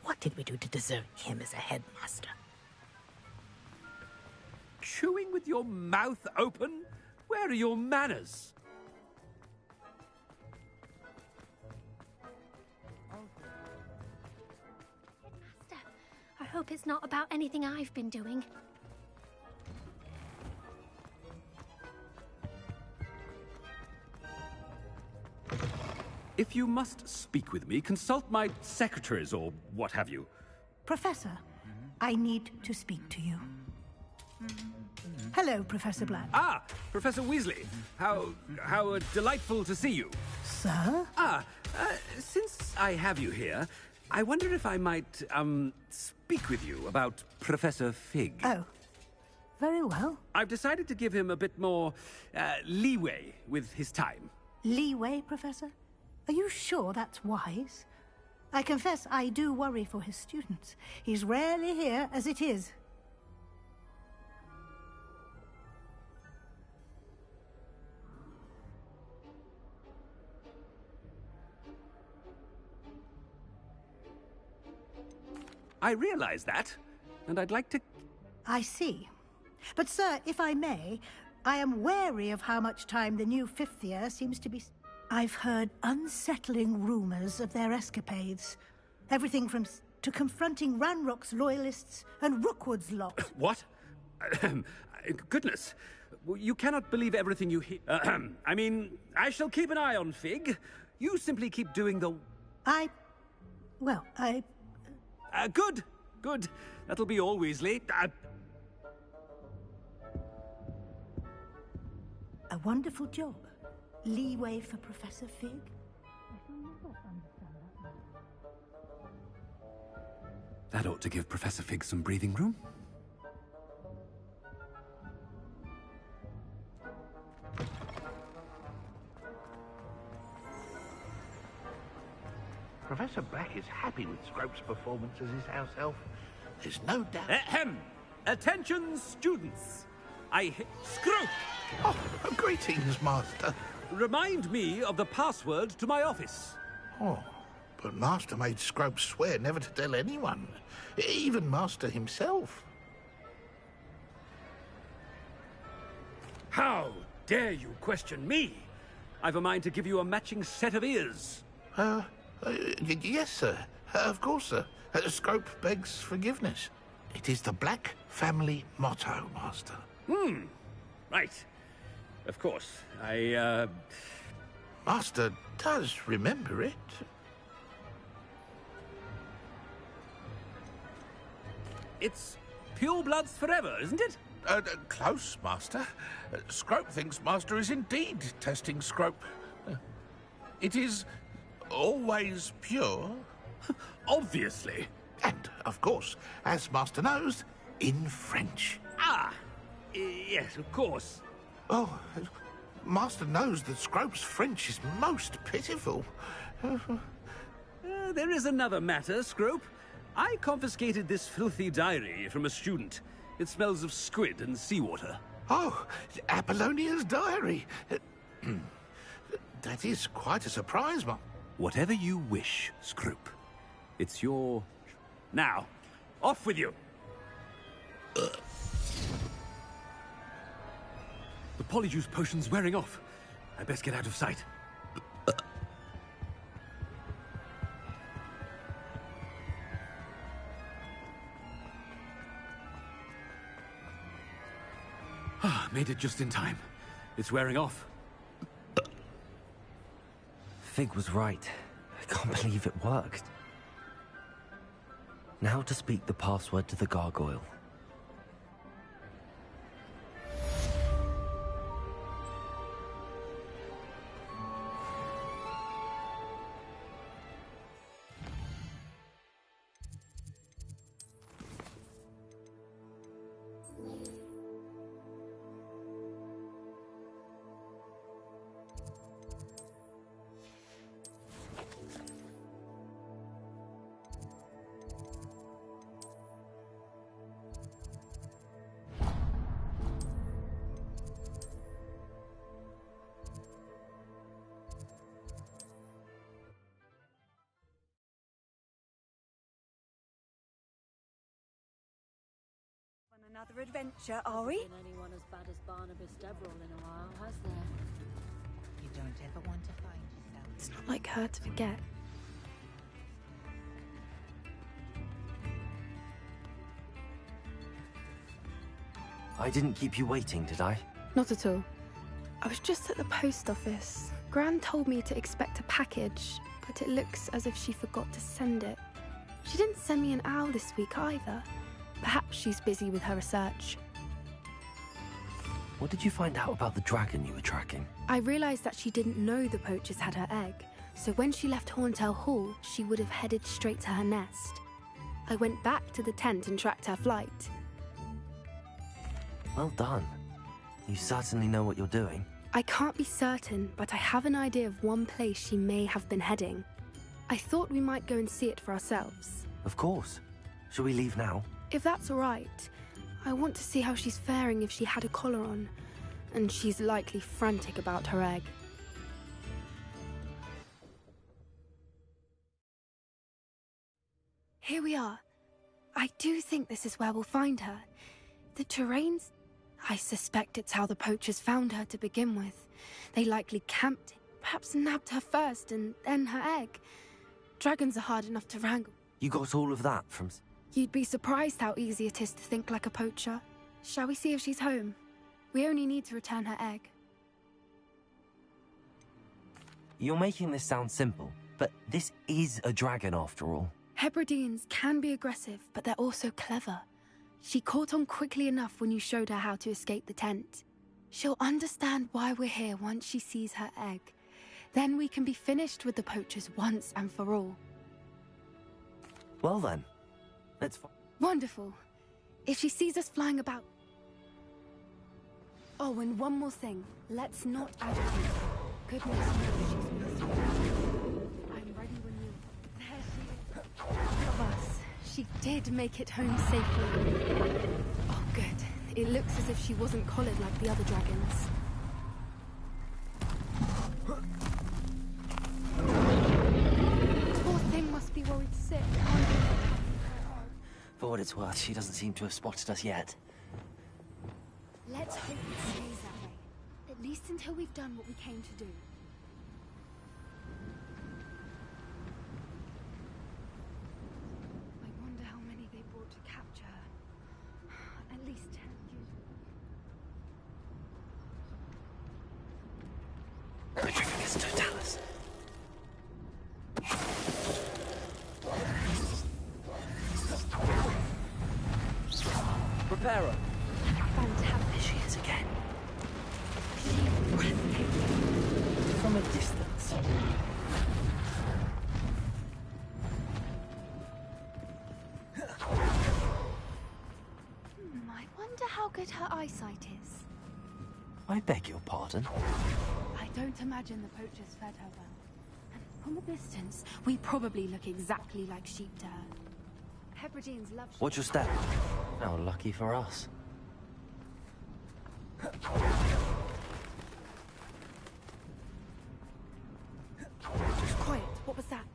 What did we do to deserve him as a headmaster? Chewing with your mouth open? Where are your manners? I hope it's not about anything I've been doing. If you must speak with me, consult my secretaries or what have you. Professor, I need to speak to you. Hello, Professor Black. Ah, Professor Weasley. How delightful to see you. Sir? Since I have you here, I wonder if I might, speak with you about Professor Fig. Oh, very well. I've decided to give him a bit more, leeway with his time. Leeway, Professor? Are you sure that's wise? I confess I do worry for his students. He's rarely here as it is. I realize that, and I'd like to... I see. But, sir, if I may, I am wary of how much time the new fifth year seems to be... I've heard unsettling rumors of their escapades. Everything from to confronting Ranrock's loyalists and Rookwood's lot. What? Goodness. You cannot believe everything you hear. I mean, I shall keep an eye on Fig. You simply keep doing the... Good. Good. That'll be all, Weasley. A wonderful job. Leeway for Professor Fig? That ought to give Professor Fig some breathing room. Professor Black is happy with Scrope's performance as his house elf. There's no doubt. Ahem! Attention, students! Scrope! Oh, greetings, Master. Remind me of the password to my office. Oh, but Master made Scrope swear never to tell anyone, even Master himself. How dare you question me? I've a mind to give you a matching set of ears. Yes, sir. Of course, sir. Scrope begs forgiveness. It is the Black family motto, Master. Right. Of course. Master does remember it. It's pure bloods forever, isn't it? Close, Master. Scrope thinks Master is indeed testing Scrope. It is always pure. Obviously. And, of course, as Master knows, in French. Yes, of course. Oh, Master knows that Scrope's French is most pitiful. There is another matter, Scrope. I confiscated this filthy diary from a student. It smells of squid and seawater. Oh, Apollonia's diary. That is quite a surprise, Ma. Whatever you wish, Scrope. It's your... Now, off with you. The polyjuice potion's wearing off. I best get out of sight. Made it just in time. It's wearing off. Fig was right. I can't believe it worked. Now to speak the password to the gargoyle. Another adventure, are we? Hasn't been anyone as bad as Barnabas Deverell in a while, has there? You don't ever want to find yourself. It's not like her to forget. I didn't keep you waiting, did I? Not at all. I was just at the post office. Gran told me to expect a package, but it looks as if she forgot to send it. She didn't send me an owl this week either. Perhaps she's busy with her research. What did you find out about the dragon you were tracking? I realized that she didn't know the poachers had her egg, so when she left Horntail Hall, she would have headed straight to her nest. I went back to the tent and tracked her flight. Well done. You certainly know what you're doing. I can't be certain, but I have an idea of one place she may have been heading. I thought we might go and see it for ourselves. Of course. Shall we leave now? If that's all right. I want to see how she's faring if she had a collar on. And she's likely frantic about her egg. Here we are. I do think this is where we'll find her. The terrain's... I suspect it's how the poachers found her to begin with. They likely camped, perhaps nabbed her first and then her egg. Dragons are hard enough to wrangle. You got all of that from... You'd be surprised how easy it is to think like a poacher. Shall we see if she's home? We only need to return her egg. You're making this sound simple, but this is a dragon after all. Hebrideans can be aggressive, but they're also clever. She caught on quickly enough when you showed her how to escape the tent. She'll understand why we're here once she sees her egg. Then we can be finished with the poachers once and for all. Well then, let's... Wonderful. If she sees us flying about... Oh, and one more thing. Let's not agitate. Goodness knows she's missed. I'm ready when you... There she is. Of us. She did make it home safely. Oh, good. It looks as if she wasn't collared like the other dragons. Poor thing must be worried sick. For what it's worth, she doesn't seem to have spotted us yet. Let's hope it stays that way. At least until we've done what we came to do. I wonder how many they brought to capture her. At least 10. Petrificus totalis. Reparo. Fantastic. She is again. From a distance. I wonder how good her eyesight is. I beg your pardon? I don't imagine the poachers fed her well. And from a distance, we probably look exactly like sheep to her. Hebrideans love sheep. Watch your step. How lucky for us. Just quiet. What was that?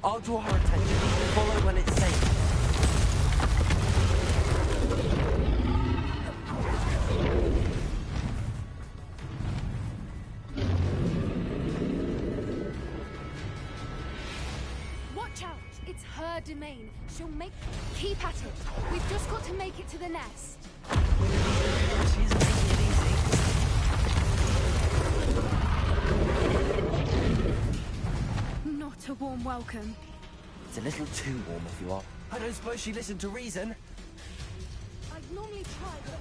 I'll draw her attention. Follow when it's safe. Watch out! It's her domain. She'll make... Keep at it. We've just got to make it to the nest. She's making it easy. Not a warm welcome. It's a little too warm if you are. I don't suppose she listened to reason. I'd normally try, but...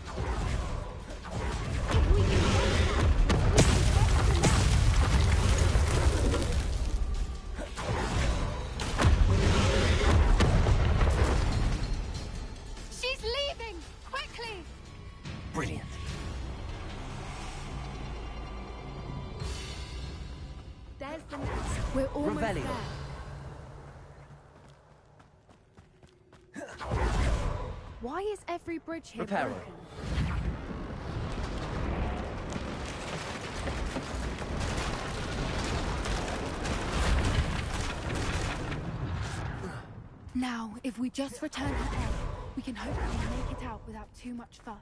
If we can get her, we can get the nest. She's leaving! Quickly! Brilliant. There's the nest. We're almost Revelio. there. Why is every bridge here Repair broken? Now, if we just return her egg, we can hopefully make it out without too much fuss.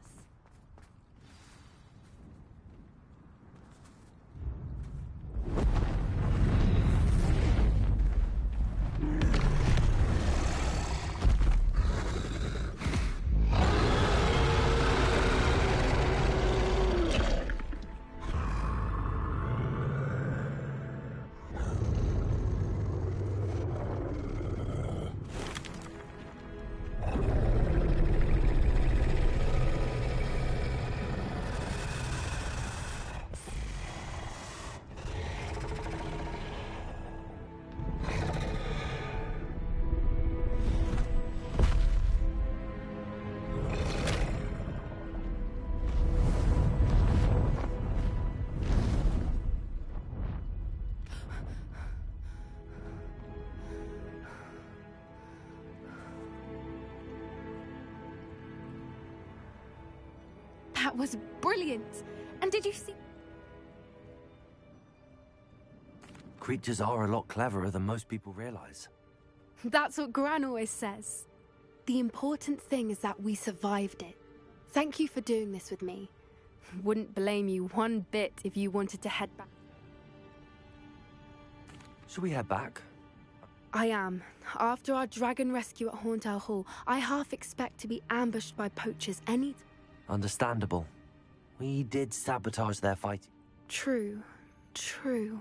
That was brilliant! And did you see... Creatures are a lot cleverer than most people realize. That's what Gran always says. The important thing is that we survived it. Thank you for doing this with me. Wouldn't blame you one bit if you wanted to head back. Should we head back? I am. After our dragon rescue at Hauntow Hall, I half expect to be ambushed by poachers any... Understandable. We did sabotage their fight. True. True.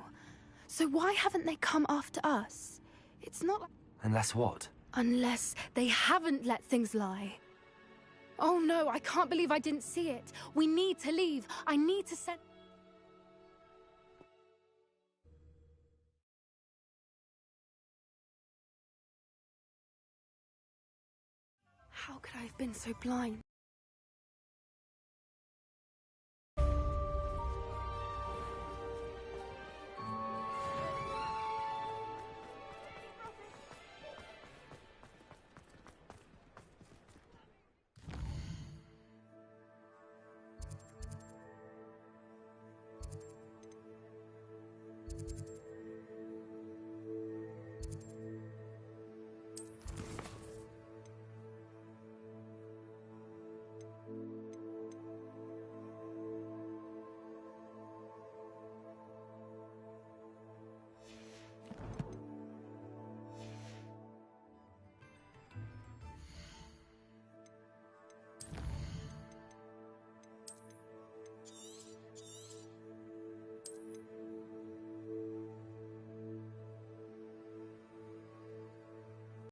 So why haven't they come after us? It's not like... Unless what? Unless they haven't let things lie. Oh no, I can't believe I didn't see it. We need to leave. I need to send... How could I have been so blind?